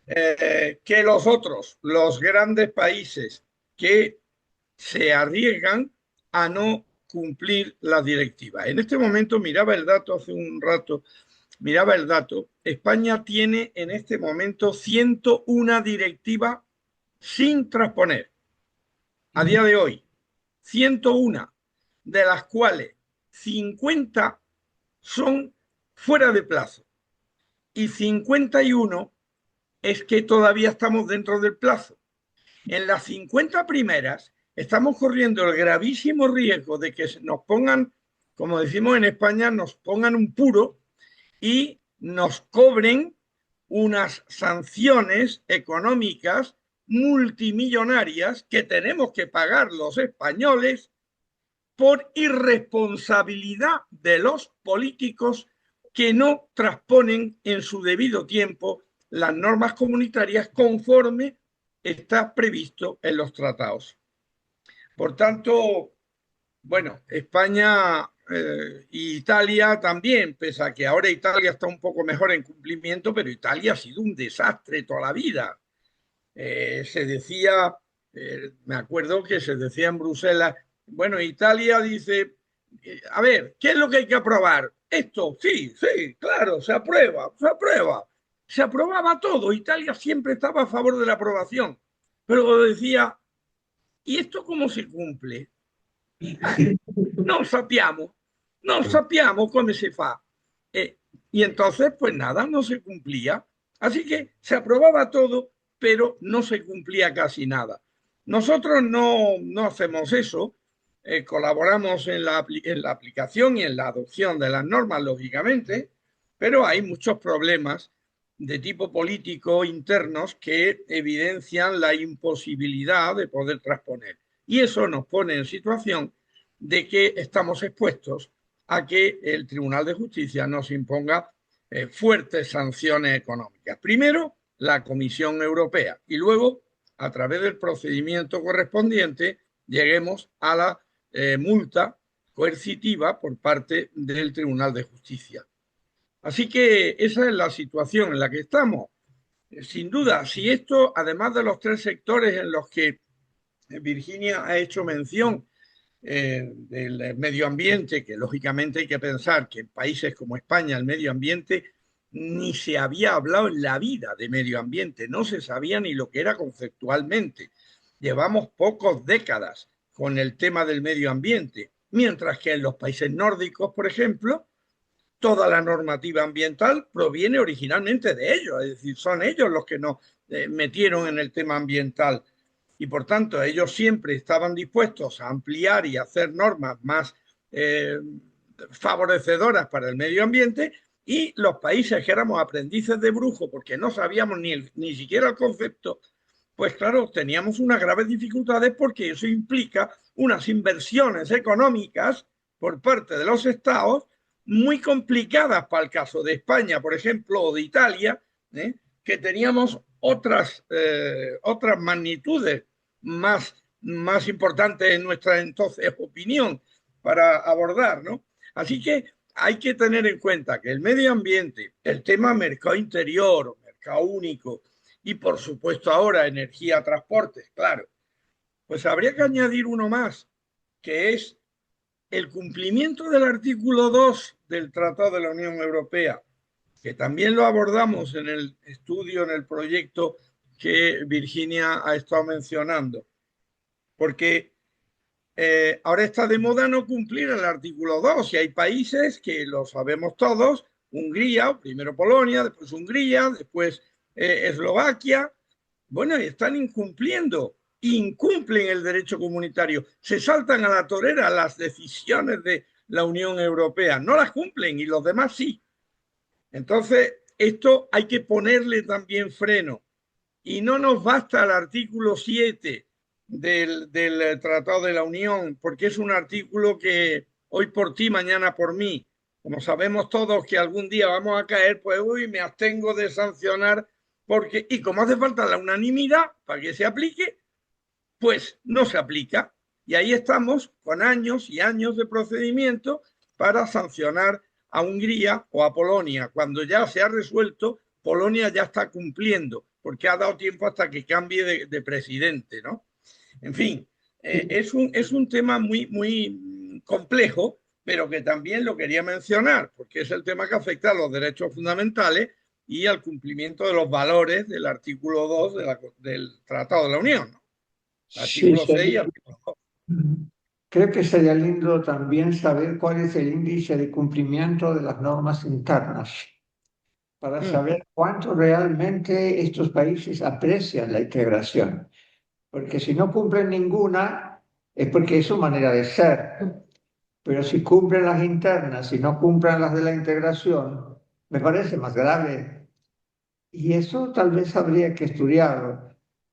que los otros, los grandes países que se arriesgan a no cumplir la directiva. En este momento, miraba el dato hace un rato, miraba el dato, España tiene en este momento 101 directivas sin transponer. A día de hoy, 101, de las cuales 50 son fuera de plazo y 51 es que todavía estamos dentro del plazo. En las 50 primeras estamos corriendo el gravísimo riesgo de que nos pongan, como decimos en España, nos pongan un puro y nos cobren unas sanciones económicas multimillonarias que tenemos que pagar los españoles por irresponsabilidad de los políticos que no transponen en su debido tiempo las normas comunitarias conforme está previsto en los tratados. Por tanto, bueno, España e Italia también, pese a que ahora Italia está un poco mejor en cumplimiento, pero Italia ha sido un desastre toda la vida. Se decía, me acuerdo que se decía en Bruselas, bueno, Italia dice, a ver, ¿qué es lo que hay que aprobar? Esto, sí, claro, se aprueba. Se aprobaba todo, Italia siempre estaba a favor de la aprobación, pero decía, ¿y esto cómo se cumple? Non sappiamo come se fa. Y entonces, pues nada, no se cumplía. Así que se aprobaba todo, pero no se cumplía casi nada. Nosotros no hacemos eso, colaboramos en la aplicación y en la adopción de las normas, lógicamente, pero hay muchos problemas de tipo político internos que evidencian la imposibilidad de poder transponer. Y eso nos pone en situación de que estamos expuestos a que el Tribunal de Justicia nos imponga fuertes sanciones económicas. Primero, la Comisión Europea y luego, a través del procedimiento correspondiente, lleguemos a la multa coercitiva por parte del Tribunal de Justicia. Así que esa es la situación en la que estamos. Sin duda, si esto, además de los tres sectores en los que Virginia ha hecho mención, del medio ambiente, que lógicamente hay que pensar que en países como España el medio ambiente ni se había hablado en la vida de medio ambiente, no se sabía ni lo que era conceptualmente. Llevamos pocas décadas con el tema del medio ambiente, mientras que en los países nórdicos, por ejemplo, toda la normativa ambiental proviene originalmente de ellos, es decir, son ellos los que nos metieron en el tema ambiental. Y por tanto ellos siempre estaban dispuestos a ampliar y hacer normas más favorecedoras para el medio ambiente, y los países que éramos aprendices de brujo porque no sabíamos ni siquiera el concepto, pues claro, teníamos unas graves dificultades porque eso implica unas inversiones económicas por parte de los estados muy complicadas para el caso de España, por ejemplo, o de Italia, que teníamos otras magnitudes más importantes en nuestra entonces opinión para abordar, ¿no? Así que hay que tener en cuenta que el medio ambiente, el tema mercado interior, mercado único y por supuesto ahora energía, transportes, claro, pues habría que añadir uno más, que es el cumplimiento del artículo 2 del Tratado de la Unión Europea, que también lo abordamos en el estudio, en el proyecto que Virginia ha estado mencionando, porque ahora está de moda no cumplir el artículo 2 y hay países que lo sabemos todos, Hungría, primero Polonia, después Hungría, después Eslovaquia, bueno, y están incumplen el derecho comunitario, se saltan a la torera las decisiones de la Unión Europea, no las cumplen y los demás sí. Entonces, esto hay que ponerle también freno. Y no nos basta el artículo 7 del Tratado de la Unión, porque es un artículo que hoy por ti, mañana por mí. Como sabemos todos que algún día vamos a caer, pues uy, me abstengo de sancionar, porque, y como hace falta la unanimidad para que se aplique, pues no se aplica. Y ahí estamos con años y años de procedimiento para sancionar a Hungría o a Polonia. Cuando ya se ha resuelto, Polonia ya está cumpliendo, porque ha dado tiempo hasta que cambie de presidente, ¿no? En fin, es un tema muy complejo, pero que también lo quería mencionar, porque es el tema que afecta a los derechos fundamentales y al cumplimiento de los valores del artículo 2 del Tratado de la Unión, ¿no? Sí, Artículo 6 y artículo 2. creo que sería lindo también saber cuál es el índice de cumplimiento de las normas internas, para saber cuánto realmente estos países aprecian la integración. Porque si no cumplen ninguna, es porque es su manera de ser. Pero si cumplen las internas y no cumplen las de la integración, me parece más grave. Y eso tal vez habría que estudiarlo.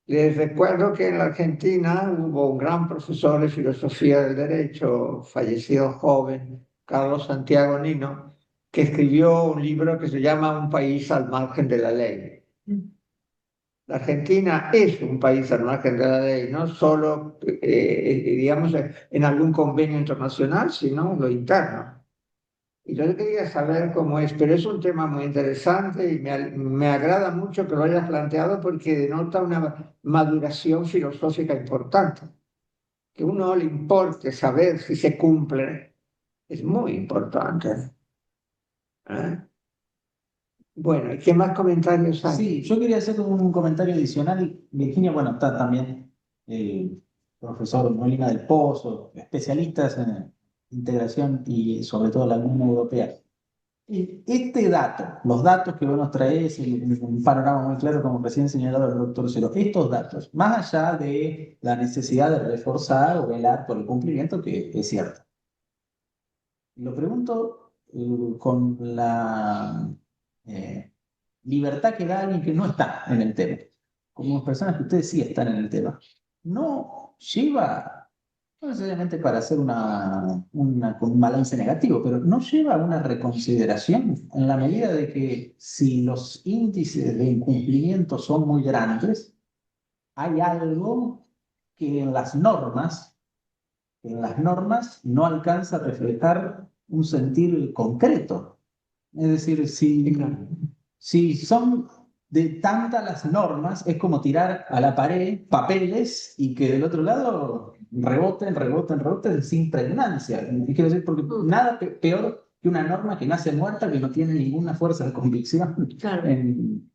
Les recuerdo que en la Argentina hubo un gran profesor de filosofía del derecho, fallecido joven, Carlos Santiago Nino, que escribió un libro que se llama Un país al margen de la ley. La Argentina es un país al margen de la ley, no solo, digamos, en algún convenio internacional, sino en lo interno. Y yo quería saber cómo es, pero es un tema muy interesante y me agrada mucho que lo hayas planteado porque denota una maduración filosófica importante. Que a uno le importe saber si se cumple es muy importante. ¿Eh? Bueno, ¿y qué más comentarios hay? Sí, yo quería hacer un comentario adicional. Virginia, bueno, está también el profesor Molina del Pozo, especialistas en integración y sobre todo la Unión Europea. Este dato, los datos que vos nos traes, un panorama muy claro, como recién señalaba el doctor Cero, estos datos, más allá de la necesidad de reforzar o velar por el cumplimiento, que es cierto. Lo pregunto con la libertad que da alguien que no está en el tema, como personas que ustedes sí están en el tema. No lleva, no necesariamente para hacer con un balance negativo, pero no lleva a una reconsideración en la medida de que si los índices de incumplimiento son muy grandes, hay algo que en las normas no alcanza a reflejar un sentir concreto. Es decir, si son de tantas las normas, es como tirar a la pared papeles y que del otro lado reboten sin pregnancia. Y quiero decir, porque nada peor que una norma que nace muerta, que no tiene ninguna fuerza de convicción. Claro.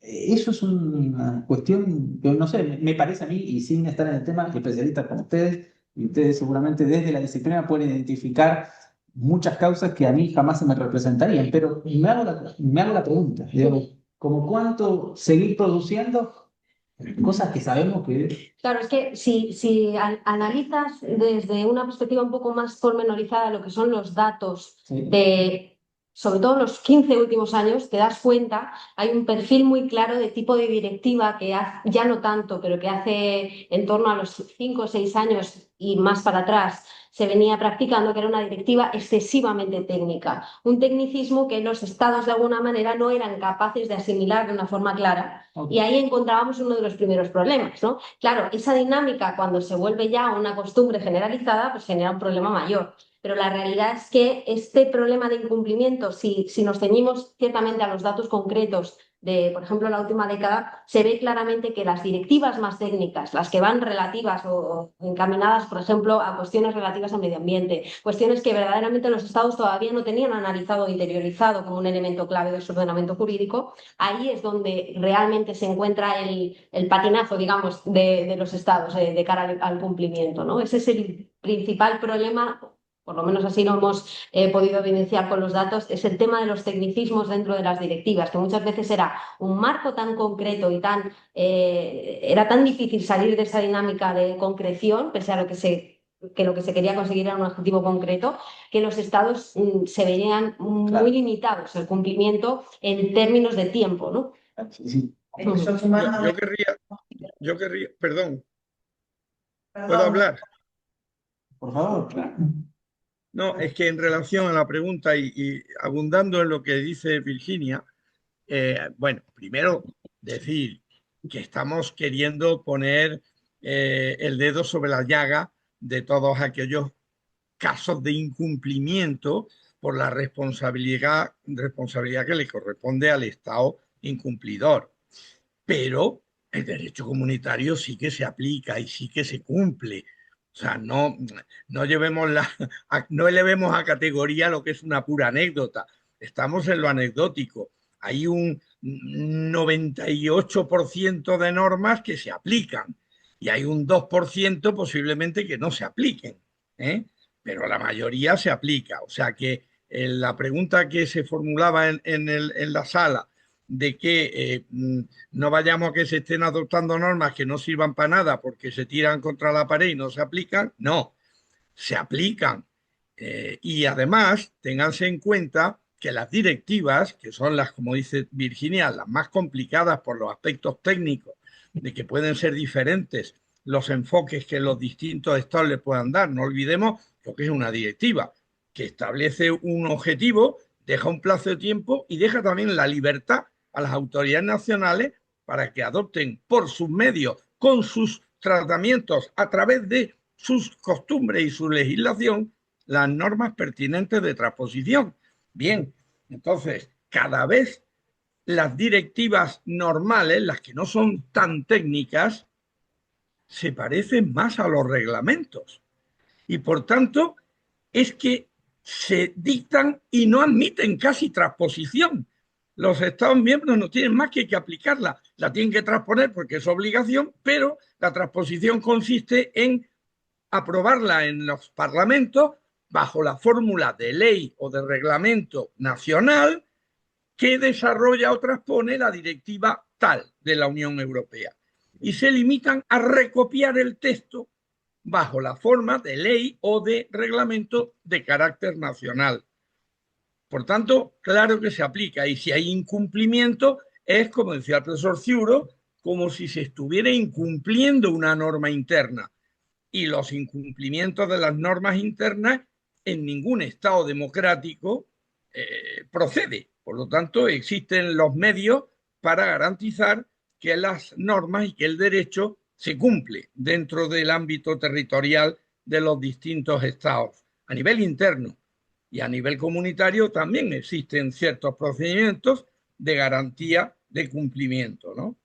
Eso es una cuestión que, no sé, me parece a mí, y sin estar en el tema, especialistas como ustedes, y ustedes seguramente desde la disciplina pueden identificar muchas causas que a mí jamás se me representarían, pero me hago la pregunta, digamos, ¿como cuánto seguir produciendo cosas que sabemos que... Claro, es que si analizas desde una perspectiva un poco más pormenorizada lo que son los datos Sí. de, sobre todo los 15 últimos años, te das cuenta, hay un perfil muy claro de tipo de directiva que ya no tanto, pero que hace en torno a los 5 o 6 años y más para atrás se venía practicando, que era una directiva excesivamente técnica, un tecnicismo que los estados de alguna manera no eran capaces de asimilar de una forma clara. Okay. Y ahí encontrábamos uno de los primeros problemas, ¿no? Claro, esa dinámica cuando se vuelve ya una costumbre generalizada, pues genera un problema mayor. Pero la realidad es que este problema de incumplimiento, si nos ceñimos ciertamente a los datos concretos de, por ejemplo, la última década, se ve claramente que las directivas más técnicas, las que van relativas o encaminadas, por ejemplo, a cuestiones relativas al medio ambiente, cuestiones que verdaderamente los estados todavía no tenían analizado o interiorizado como un elemento clave de su ordenamiento jurídico, ahí es donde realmente se encuentra el patinazo, digamos, de los estados de cara al cumplimiento, ¿no? Ese es el principal problema. Por lo menos así lo hemos podido evidenciar con los datos, es el tema de los tecnicismos dentro de las directivas, que muchas veces era un marco tan concreto y era tan difícil salir de esa dinámica de concreción, pese a lo que se quería conseguir era un objetivo concreto, que los estados se veían muy limitados el cumplimiento en términos de tiempo, ¿no? Sí. Yo querría, perdón, ¿puedo hablar? Por favor, claro. No, es que en relación a la pregunta y abundando en lo que dice Virginia, bueno, primero decir que estamos queriendo poner el dedo sobre la llaga de todos aquellos casos de incumplimiento por la responsabilidad que le corresponde al Estado incumplidor. Pero el derecho comunitario sí que se aplica y sí que se cumple. O sea, no no elevemos a categoría lo que es una pura anécdota. Estamos en lo anecdótico. Hay un 98% de normas que se aplican y hay un 2% posiblemente que no se apliquen, ¿eh? Pero la mayoría se aplica. O sea que la pregunta que se formulaba en la sala de que no vayamos a que se estén adoptando normas que no sirvan para nada porque se tiran contra la pared y no se aplican, no, se aplican. Y además, ténganse en cuenta que las directivas, que son las, como dice Virginia, las más complicadas por los aspectos técnicos, de que pueden ser diferentes los enfoques que los distintos estados le puedan dar. No olvidemos lo que es una directiva, que establece un objetivo, deja un plazo de tiempo y deja también la libertad a las autoridades nacionales para que adopten por sus medios, con sus tratamientos, a través de sus costumbres y su legislación, las normas pertinentes de transposición. Bien, entonces, cada vez las directivas normales, las que no son tan técnicas, se parecen más a los reglamentos. Y por tanto, es que se dictan y no admiten casi transposición. Los Estados miembros no tienen más que aplicarla, la tienen que transponer porque es obligación, pero la transposición consiste en aprobarla en los parlamentos bajo la fórmula de ley o de reglamento nacional que desarrolla o transpone la directiva tal de la Unión Europea. Y se limitan a recopiar el texto bajo la forma de ley o de reglamento de carácter nacional. Por tanto, claro que se aplica y si hay incumplimiento es, como decía el profesor Ciuro, como si se estuviera incumpliendo una norma interna. Y los incumplimientos de las normas internas en ningún Estado democrático procede. Por lo tanto, existen los medios para garantizar que las normas y que el derecho se cumple dentro del ámbito territorial de los distintos estados. A nivel interno y a nivel comunitario también existen ciertos procedimientos de garantía de cumplimiento, ¿no?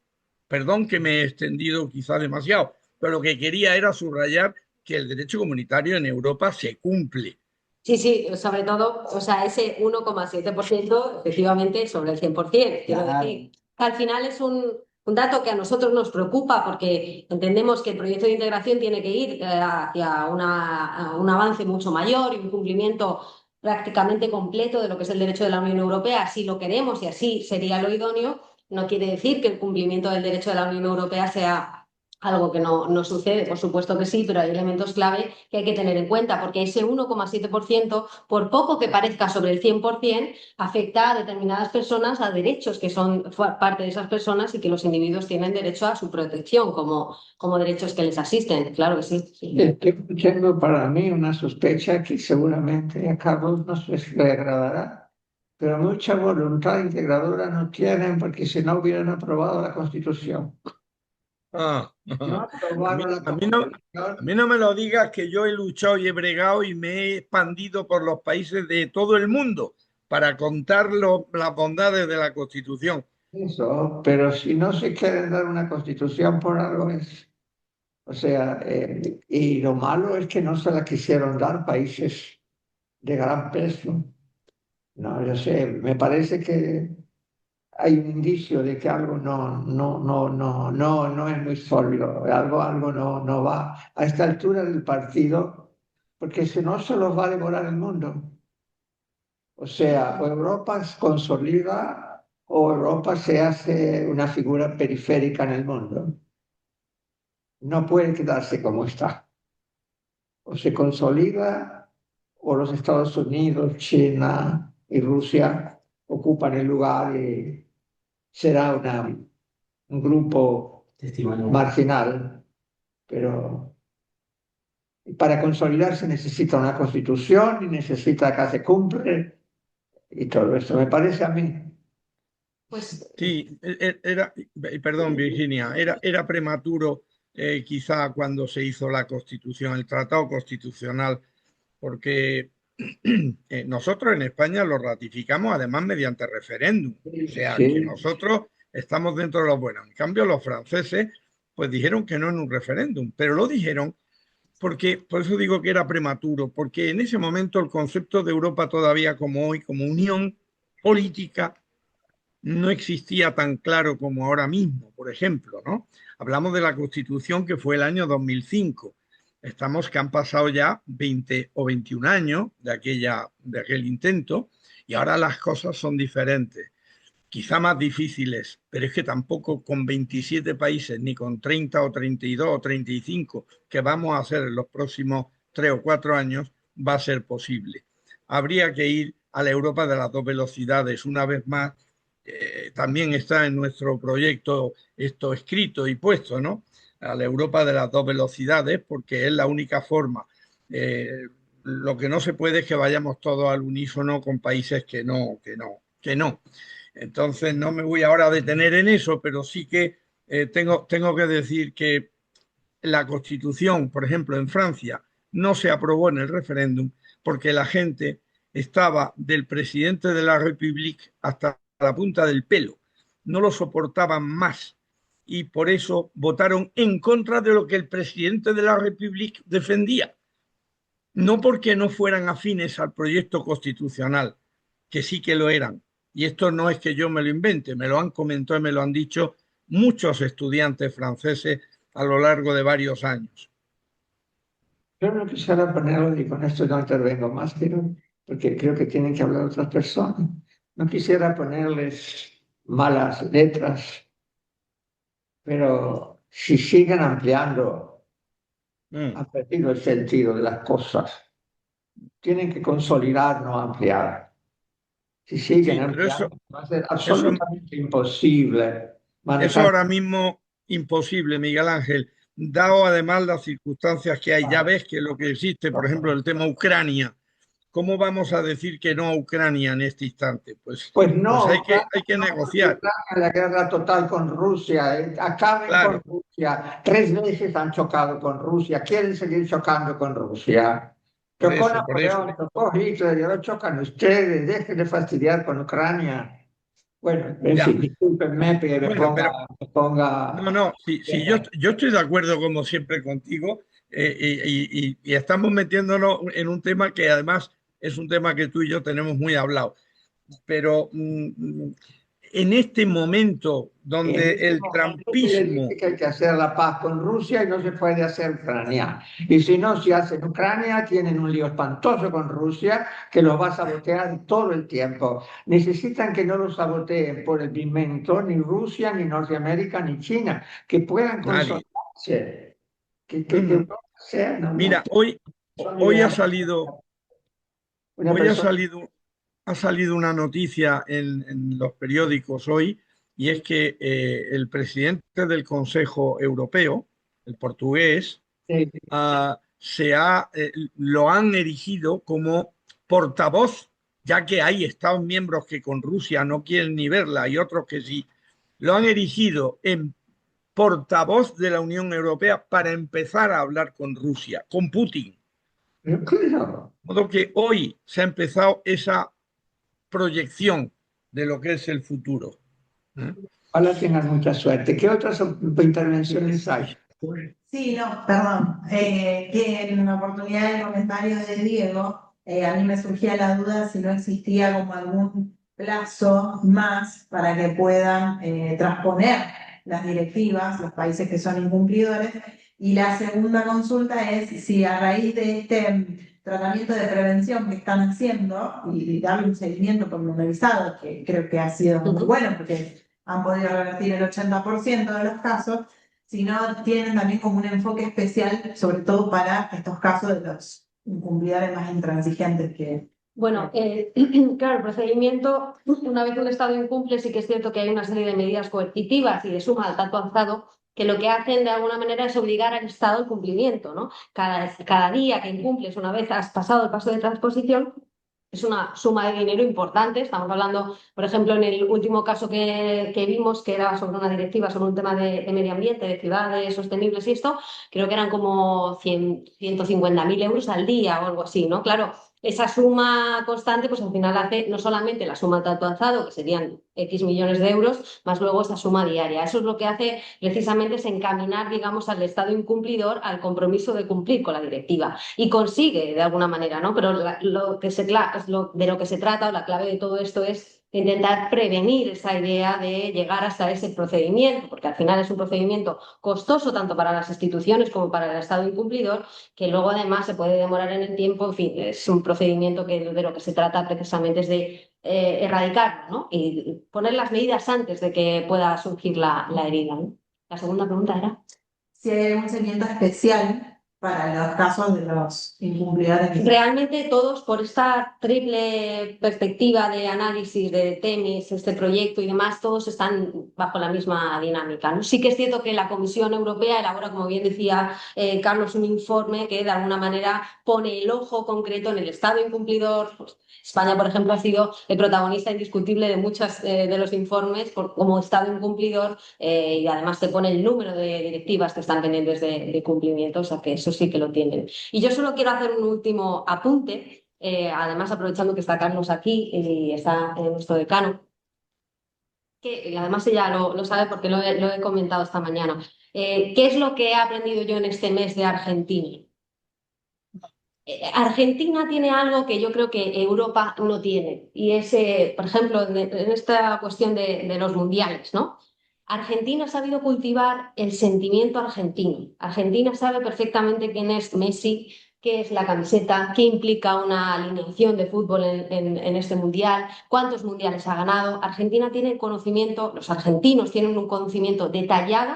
Perdón que me he extendido quizá demasiado, pero lo que quería era subrayar que el derecho comunitario en Europa se cumple. Sí, sí, sobre todo, o sea, ese 1,7% efectivamente sobre el 100%. Quiero decir, al final es un dato que a nosotros nos preocupa porque entendemos que el proyecto de integración tiene que ir hacia un avance mucho mayor y un cumplimiento prácticamente completo de lo que es el derecho de la Unión Europea. Así lo queremos y así sería lo idóneo. No quiere decir que el cumplimiento del derecho de la Unión Europea sea algo que no sucede, por supuesto que sí, pero hay elementos clave que hay que tener en cuenta, porque ese 1,7%, por poco que parezca sobre el 100%, afecta a determinadas personas, a derechos que son parte de esas personas y que los individuos tienen derecho a su protección como derechos que les asisten. Claro que sí. Tengo para mí una sospecha que seguramente a Carlos no sé si le agradará, pero mucha voluntad integradora no tienen porque si no hubieran aprobado la Constitución. No aprobaron la Constitución. A mí no me lo digas que yo he luchado y he bregado y me he expandido por los países de todo el mundo para contar las bondades de la Constitución. Eso, pero si no se quieren dar una Constitución por algo es, o sea, y lo malo es que no se la quisieron dar países de gran peso. No, yo sé, me parece que hay un indicio de que algo no es muy sólido, algo no va a esta altura del partido, porque si no se los va a devorar el mundo. O sea, o Europa se consolida o Europa se hace una figura periférica en el mundo. No puede quedarse como está. O se consolida o los Estados Unidos, China y Rusia ocupan el lugar y será un grupo marginal, pero para consolidarse necesita una constitución y necesita que se cumpla y todo esto, me parece a mí. Pues Sí, perdón Virginia, era prematuro quizá cuando se hizo la Constitución, el Tratado Constitucional, porque nosotros en España lo ratificamos además mediante referéndum. O sea, que Sí, nosotros estamos dentro de los buenos. En cambio, los franceses pues dijeron que no en un referéndum, pero lo dijeron porque, por eso digo que era prematuro, porque en ese momento el concepto de Europa todavía como hoy, como unión política, no existía tan claro como ahora mismo, por ejemplo, ¿no? Hablamos de la Constitución que fue el año 2005. Estamos que han pasado ya 20 o 21 años de aquel intento y ahora las cosas son diferentes, quizá más difíciles, pero es que tampoco con 27 países, ni con 30 o 32 o 35 que vamos a hacer en los próximos 3 o 4 años, va a ser posible. Habría que ir a la Europa de las dos velocidades una vez más. También está en nuestro proyecto esto escrito y puesto, ¿no? A la Europa de las dos velocidades, porque es la única forma. Lo que no se puede es que vayamos todos al unísono con países que no, que no, que no. Entonces no me voy ahora a detener en eso, pero sí que tengo que decir que la Constitución, por ejemplo, en Francia, no se aprobó en el referéndum porque la gente estaba del presidente de la República hasta la punta del pelo, no lo soportaban más y por eso votaron en contra de lo que el presidente de la República defendía, no porque no fueran afines al proyecto constitucional, que sí que lo eran. Y esto no es que yo me lo invente, me lo han comentado y me lo han dicho muchos estudiantes franceses a lo largo de varios años. yo no quisiera ponerlo, y con esto no intervengo más, porque creo que tienen que hablar otras personas. No quisiera ponerles malas letras, pero si siguen ampliando, Mm. han perdido el sentido de las cosas. Tienen que consolidar, no ampliar. Si siguen Sí, pero ampliando, va a ser eso, absolutamente imposible eso manejar. ahora mismo imposible, Miguel Ángel, dado además las circunstancias que hay. Ya ves que lo que existe, por ejemplo, el tema Ucrania. ¿Cómo vamos a decir que no a Ucrania en este instante? Pues Pues no, Ucrania hay que no, porque negociar. Ucrania la guerra total con Rusia, acaben con Claro, Rusia. 3 veces han chocado con Rusia, quieren seguir chocando con Rusia. por Chocó eso, por eso. Napoleón, chocó Hitler, y ahora chocan ustedes, dejen de fastidiar con Ucrania. Bueno, en Ya. fin, discúlpenme que Bueno, pero me ponga. no, no, yo estoy de acuerdo como siempre contigo y estamos metiéndonos en un tema que además es un tema que tú y yo tenemos muy hablado. Pero en este momento En donde este el momento se le trampismo, dice que hay que hacer la paz con Rusia y no se puede hacer Ucrania. Y si no se hace en Ucrania, tienen un lío espantoso con Rusia que los va a sabotear todo el tiempo. Necesitan que no los saboteen por el momento ni Rusia, ni Norteamérica, ni China, que puedan nadie. consolidarse, que Ujú. Europa sea una Mira, hoy idea, una hoy persona. ha salido una noticia en los periódicos hoy, y es que el presidente del Consejo Europeo, el portugués, lo han erigido como portavoz, ya que hay Estados miembros que con Rusia no quieren ni verla y otros que sí, lo han erigido en portavoz de la Unión Europea para empezar a hablar con Rusia, con Putin. Claro. De modo que hoy se ha empezado esa proyección de lo que es el futuro. ¿Eh? Ojalá tengan mucha suerte. ¿Qué otras intervenciones hay? Sí, no, perdón. Que en la oportunidad del comentario de Diego, a mí me surgía la duda si no existía como algún plazo más para que puedan transponer las directivas, los países que son incumplidores. Y la segunda consulta es si a raíz de este tratamiento de prevención que están haciendo y darle un seguimiento pormenorizado, que creo que ha sido muy bueno porque han podido revertir el 80% de los casos, sino tienen también como un enfoque especial, sobre todo para estos casos de los incumplidores más intransigentes que... Bueno, claro, el procedimiento, una vez un Estado incumple, sí que es cierto que hay una serie de medidas coercitivas y de suma al tanto alzado que lo que hacen de alguna manera es obligar al Estado al cumplimiento, ¿no? Cada día que incumples, una vez has pasado el paso de transposición, es una suma de dinero importante. Estamos hablando, por ejemplo, en el último caso que vimos, que era sobre una directiva, sobre un tema de medio ambiente, de ciudades sostenibles y esto, creo que eran como 150.000 euros al día o algo así, ¿no? Claro, esa suma constante, pues al final hace no solamente la suma tanto alzado, que serían X millones de euros, más luego esa suma diaria. Eso es lo que hace precisamente es encaminar, digamos, al Estado incumplidor al compromiso de cumplir con la directiva. Y consigue, de alguna manera, ¿no? Pero de lo que se trata, o la clave de todo esto es intentar prevenir esa idea de llegar hasta ese procedimiento, porque al final es un procedimiento costoso tanto para las instituciones como para el Estado incumplidor, que luego además se puede demorar en el tiempo. En fin, es un procedimiento que de lo que se trata precisamente es de erradicarlo, ¿no? Y poner las medidas antes de que pueda surgir la herida, ¿no? La segunda pregunta era si hay algún seguimiento especial para los casos de los incumplidores. realmente todos, por esta triple perspectiva de análisis de Temis, este proyecto y demás, todos están bajo la misma dinámica, ¿no? Sí que es cierto que la Comisión Europea elabora, como bien decía Carlos, un informe que de alguna manera pone el ojo concreto en el Estado incumplidor. Pues, España, por ejemplo, ha sido el protagonista indiscutible de muchos de los informes como Estado incumplidor, y además te pone el número de directivas que están pendientes de cumplimiento, o sea que eso sí que lo tienen. Y yo solo quiero hacer un último apunte, además aprovechando que está Carlos aquí y está nuestro decano, que además ella lo sabe porque lo he comentado esta mañana. ¿Qué es lo que he aprendido yo en este mes de Argentina? Argentina tiene algo que yo creo que Europa no tiene, y es, por ejemplo, en esta cuestión de los mundiales, ¿no? Argentina ha sabido cultivar el sentimiento argentino. Argentina sabe perfectamente quién es Messi, qué es la camiseta, qué implica una alineación de fútbol en este mundial, cuántos mundiales ha ganado. Argentina tiene conocimiento, los argentinos tienen un conocimiento detallado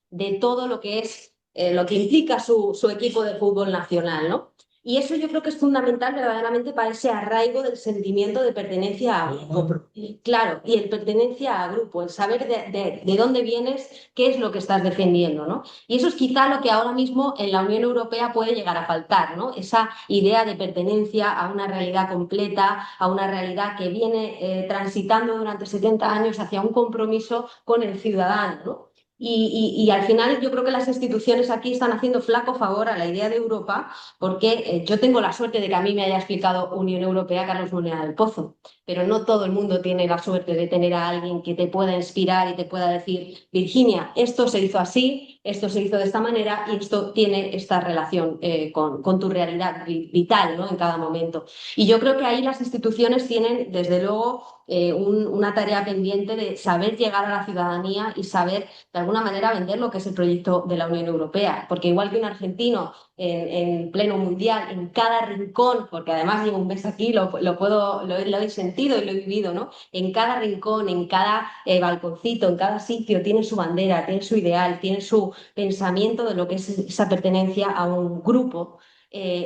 de todo lo que es, lo que implica su equipo de fútbol nacional, ¿no? Y eso yo creo que es fundamental verdaderamente para ese arraigo del sentimiento de pertenencia a grupo. Claro, y el pertenencia a grupo, el saber de dónde vienes, qué es lo que estás defendiendo, ¿no? Y eso es quizá lo que ahora mismo en la Unión Europea puede llegar a faltar, ¿no? Esa idea de pertenencia a una realidad completa, a una realidad que viene transitando durante 70 años hacia un compromiso con el ciudadano, ¿no? Y al final yo creo que las instituciones aquí están haciendo flaco favor a la idea de Europa, porque yo tengo la suerte de que a mí me haya explicado Unión Europea Carlos Moneda del Pozo, pero no todo el mundo tiene la suerte de tener a alguien que te pueda inspirar y te pueda decir, Virginia, esto se hizo así, esto se hizo de esta manera y esto tiene esta relación con tu realidad vital, ¿no? En cada momento. Y yo creo que ahí las instituciones tienen, desde luego, una tarea pendiente de saber llegar a la ciudadanía y saber, de alguna manera, vender lo que es el proyecto de la Unión Europea, porque igual que un argentino en pleno mundial, en cada rincón, porque además llevo un mes aquí, lo he sentido y lo he vivido, ¿no? En cada rincón, en cada balconcito, en cada sitio, tiene su bandera, tiene su ideal, tiene su pensamiento de lo que es esa pertenencia a un grupo.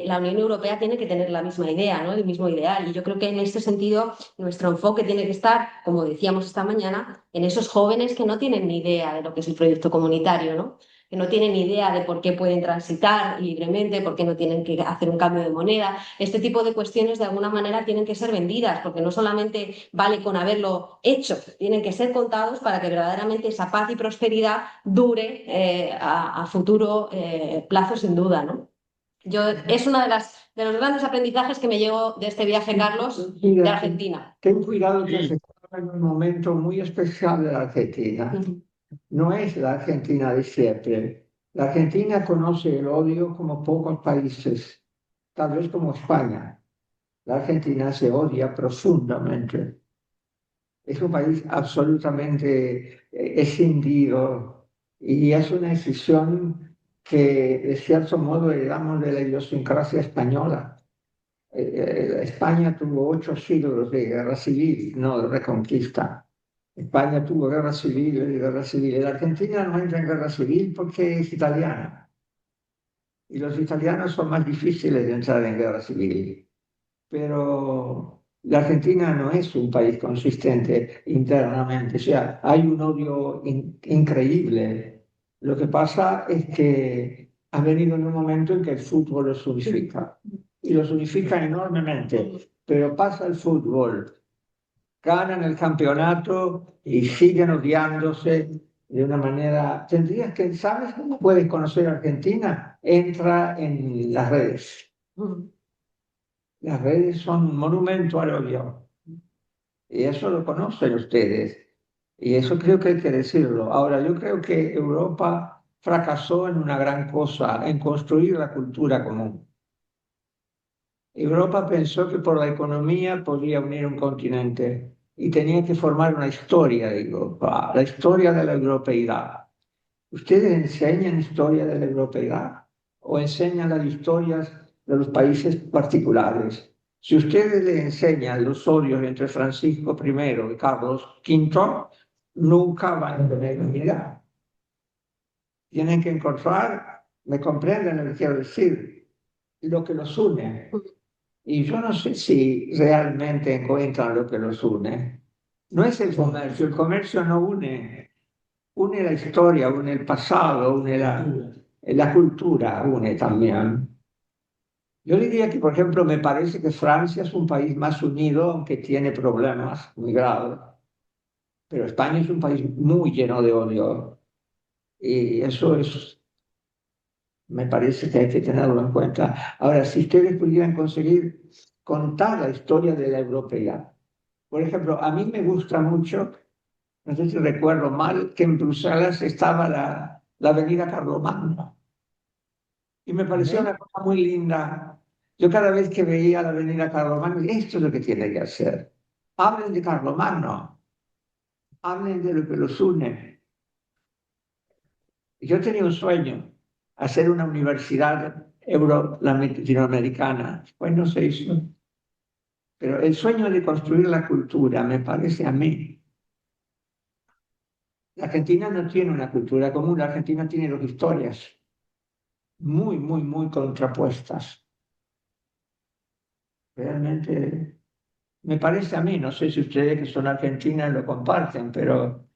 La Unión Europea tiene que tener la misma idea, ¿no? El mismo ideal. Y yo creo que en este sentido nuestro enfoque tiene que estar, como decíamos esta mañana, en esos jóvenes que no tienen ni idea de lo que es el proyecto comunitario, ¿no? Que no tienen ni idea de por qué pueden transitar libremente, por qué no tienen que hacer un cambio de moneda. Este tipo de cuestiones de alguna manera tienen que ser vendidas, porque no solamente vale con haberlo hecho, tienen que ser contados para que verdaderamente esa paz y prosperidad dure a futuro plazo, sin duda, ¿no? Es uno de los grandes aprendizajes que me llevo de este viaje, Carlos, de Argentina. Ten cuidado que se está en un momento muy especial de la Argentina. No es la Argentina de siempre. La Argentina conoce el odio como pocos países, tal vez como España. La Argentina se odia profundamente. Es un país absolutamente escindido y es una decisión que de cierto modo heredamos de la idiosincrasia española. España tuvo 8 siglos de guerra civil, no de reconquista. España tuvo guerra civil y guerra civil. La Argentina no entra en guerra civil porque es italiana. Y los italianos son más difíciles de entrar en guerra civil. Pero la Argentina no es un país consistente internamente. O sea, hay un odio increíble. Lo que pasa es que ha venido en un momento en que el fútbol los unifica. Y los unifica enormemente. Pero pasa el fútbol, ganan el campeonato y siguen odiándose de una manera. Tendrías que, ¿sabes cómo puedes conocer a Argentina? Entra en las redes. Las redes son un monumento al odio. Y eso lo conocen ustedes. Y eso creo que hay que decirlo. Ahora, yo creo que Europa fracasó en una gran cosa, en construir la cultura común. Europa pensó que por la economía podía unir un continente y tenía que formar una historia de Europa, la historia de la europeidad. ¿Ustedes enseñan historia de la europeidad o enseñan las historias de los países particulares? Si ustedes le enseñan los odios entre Francisco I y Carlos V, nunca van a tener unidad. Tienen que encontrar, me comprenden lo que quiero decir, lo que los une. Y yo no sé si realmente encuentran lo que los une. No es el comercio no une, une la historia, une el pasado, une la cultura, une también. Yo diría que, por ejemplo, me parece que Francia es un país más unido, aunque tiene problemas muy graves, pero España es un país muy lleno de odio y eso es, me parece que hay que tenerlo en cuenta. Ahora, si ustedes pudieran conseguir contar la historia de la europeidad, por ejemplo, a mí me gusta mucho, no sé si recuerdo mal, que en Bruselas estaba la avenida Carlomagno y me pareció una cosa muy linda. Yo cada vez que veía la avenida Carlomagno, esto es lo que tiene que hacer. Hablen de Carlomagno, hablen de lo que los une. Yo tenía un sueño, hacer una universidad latinoamericana, pues no se hizo. Pero el sueño de construir la cultura, me parece a mí. La Argentina no tiene una cultura común, la Argentina tiene dos historias muy, muy, muy contrapuestas. Realmente, me parece a mí, no sé si ustedes que son argentinas lo comparten, pero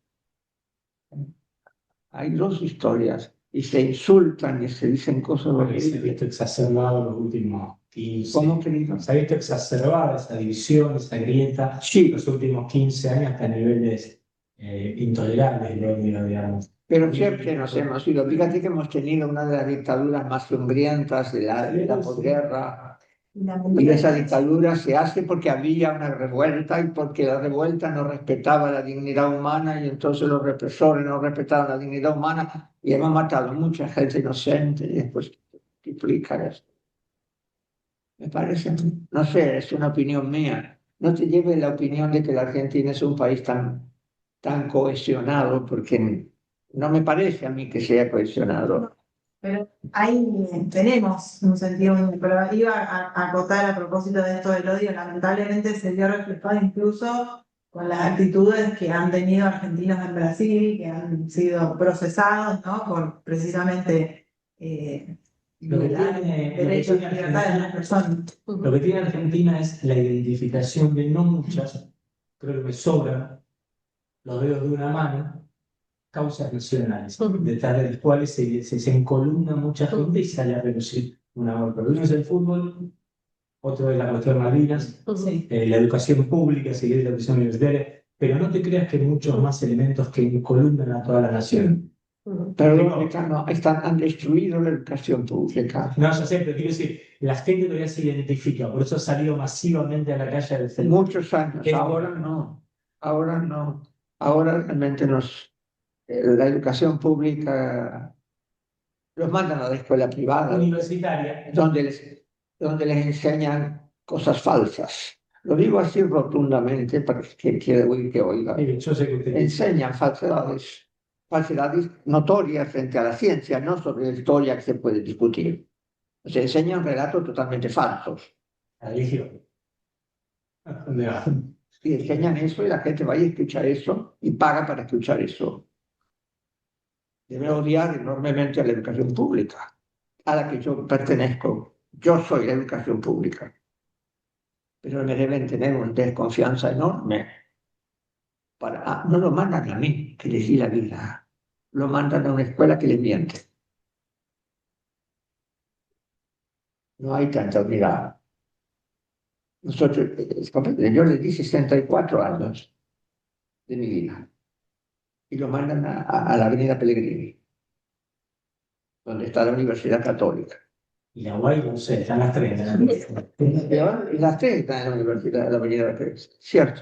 hay dos historias y se insultan y se dicen cosas Porque se ha horribles. visto exacerbado los últimos 15. ¿Cómo, querido? Se ha visto exacerbada esa división, esa grieta, Sí, los últimos 15 años hasta niveles intolerables de odio, digamos. pero siempre nos hemos ido. Fíjate que hemos tenido una de las dictaduras más sangrientas de la posguerra. Y esa dictadura se hace porque había una revuelta y porque la revuelta no respetaba la dignidad humana y entonces los represores no respetaban la dignidad humana y hemos matado mucha gente inocente y después explicar eso. Me parece, no sé, es una opinión mía. No te lleves la opinión de que la Argentina es un país tan cohesionado porque no me parece a mí que sea cohesionado. Pero ahí tenemos un sentido único. Pero iba a acotar a propósito de esto del odio, lamentablemente se vio reflejado incluso con las actitudes que han tenido argentinos en Brasil, que han sido procesados, ¿no? Por precisamente Lo que violar tiene, derechos y libertades de las personas. lo que tiene Argentina es la identificación de no muchas, creo que me sobran los dedos de una mano, causas nacionales, detrás de las cuales se encolumna mucha gente y sale a relucir una golpe. Uno es el fútbol, otro es la cuestión Malvinas, la educación pública, seguir la educación universitaria, pero no te creas que hay muchos más elementos que encolumnan a toda la nación. Pero los mexicanos han destruido la educación pública. No, yo sé, pero quiero decir, la gente todavía se identifica, por eso ha salido masivamente a la calle a defender. Muchos años, ahora no, ahora no. Ahora realmente la educación pública los mandan a la escuela privada, Universitaria. donde les enseñan cosas falsas. Lo digo así rotundamente para que quiera oír que oiga. Yo sé que usted Enseñan falsedades notorias frente a la ciencia, no sobre la historia que se puede discutir. Se enseñan relatos totalmente falsos. la religión. ¿Dónde va? Y enseñan eso y la gente va a escuchar eso y paga para escuchar eso. Debe odiar enormemente a la educación pública, a la que yo pertenezco. Yo soy la educación pública. Pero me deben tener una desconfianza enorme. No lo mandan a mí, que les di la vida. Lo mandan a una escuela que les miente. No hay tanta unidad. Nosotros, yo les di 64 años de mi vida y lo mandan a la Avenida Pellegrini, donde está la Universidad Católica. y la UAI, no sé, están las tres. Y las tres están en la Universidad de la Avenida de la Cruz, cierto.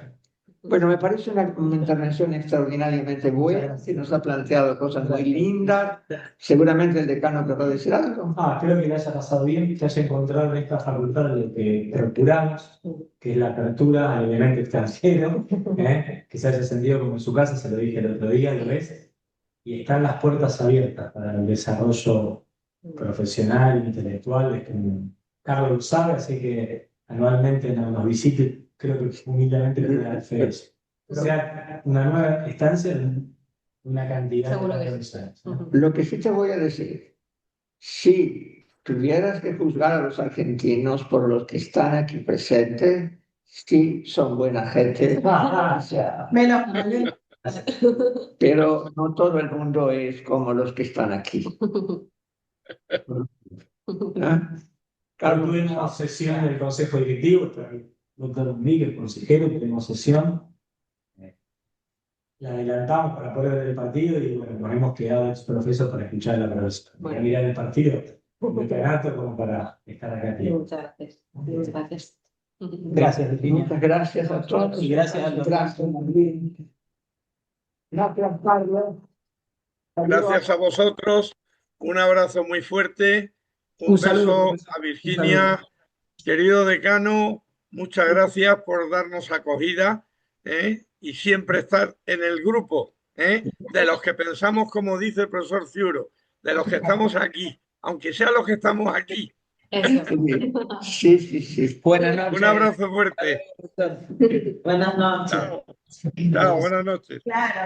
Bueno, me parece una intervención extraordinariamente buena, que nos ha planteado cosas muy lindas. Seguramente el decano querrá decir algo. Espero que le haya pasado bien, que haya encontrado en esta facultad lo que procuramos, que es la apertura al elemento extranjero, que se haya sentido como en su casa, se lo dije el otro día, lo ves, y están las puertas abiertas para el desarrollo profesional, intelectual, es que Carlos lo sabe, así que anualmente nos visite, creo que humildemente le puede dar fe de eso. O sea, una nueva estancia de una cantidad Seguro de que profesores. Lo que sí te voy a decir, si tuvieras que juzgar a los argentinos por los que están aquí presentes, sí son buena gente, o sea, Menos mal. pero no todo el mundo es como los que están aquí. ¿Ah? Hoy Carlos, tuvimos sesión del Consejo Directivo, está el doctor Miguel, consejero, tuvimos sesión. La adelantamos para poder ver el partido y bueno, nos hemos quedado ex profeso para escuchar la profesora. Voy a mirar el partido, muy cagato como para estar acá. Muchas gracias. Muchas gracias. Gracias, Virginia. muchas gracias a todos. Y gracias al doctor. Gracias, Carlos. Gracias a vosotros. Un abrazo muy fuerte. Un saludo, beso profesor. a Un Virginia. Querido decano, muchas gracias por darnos acogida, y siempre estar en el grupo, de los que pensamos, como dice el profesor Ciuro, de los que estamos aquí, aunque sean los que estamos aquí. Eso. Sí, sí, sí. Buenas noches. Un abrazo fuerte. Buenas noches. Chao. Chao, buenas noches. Claro.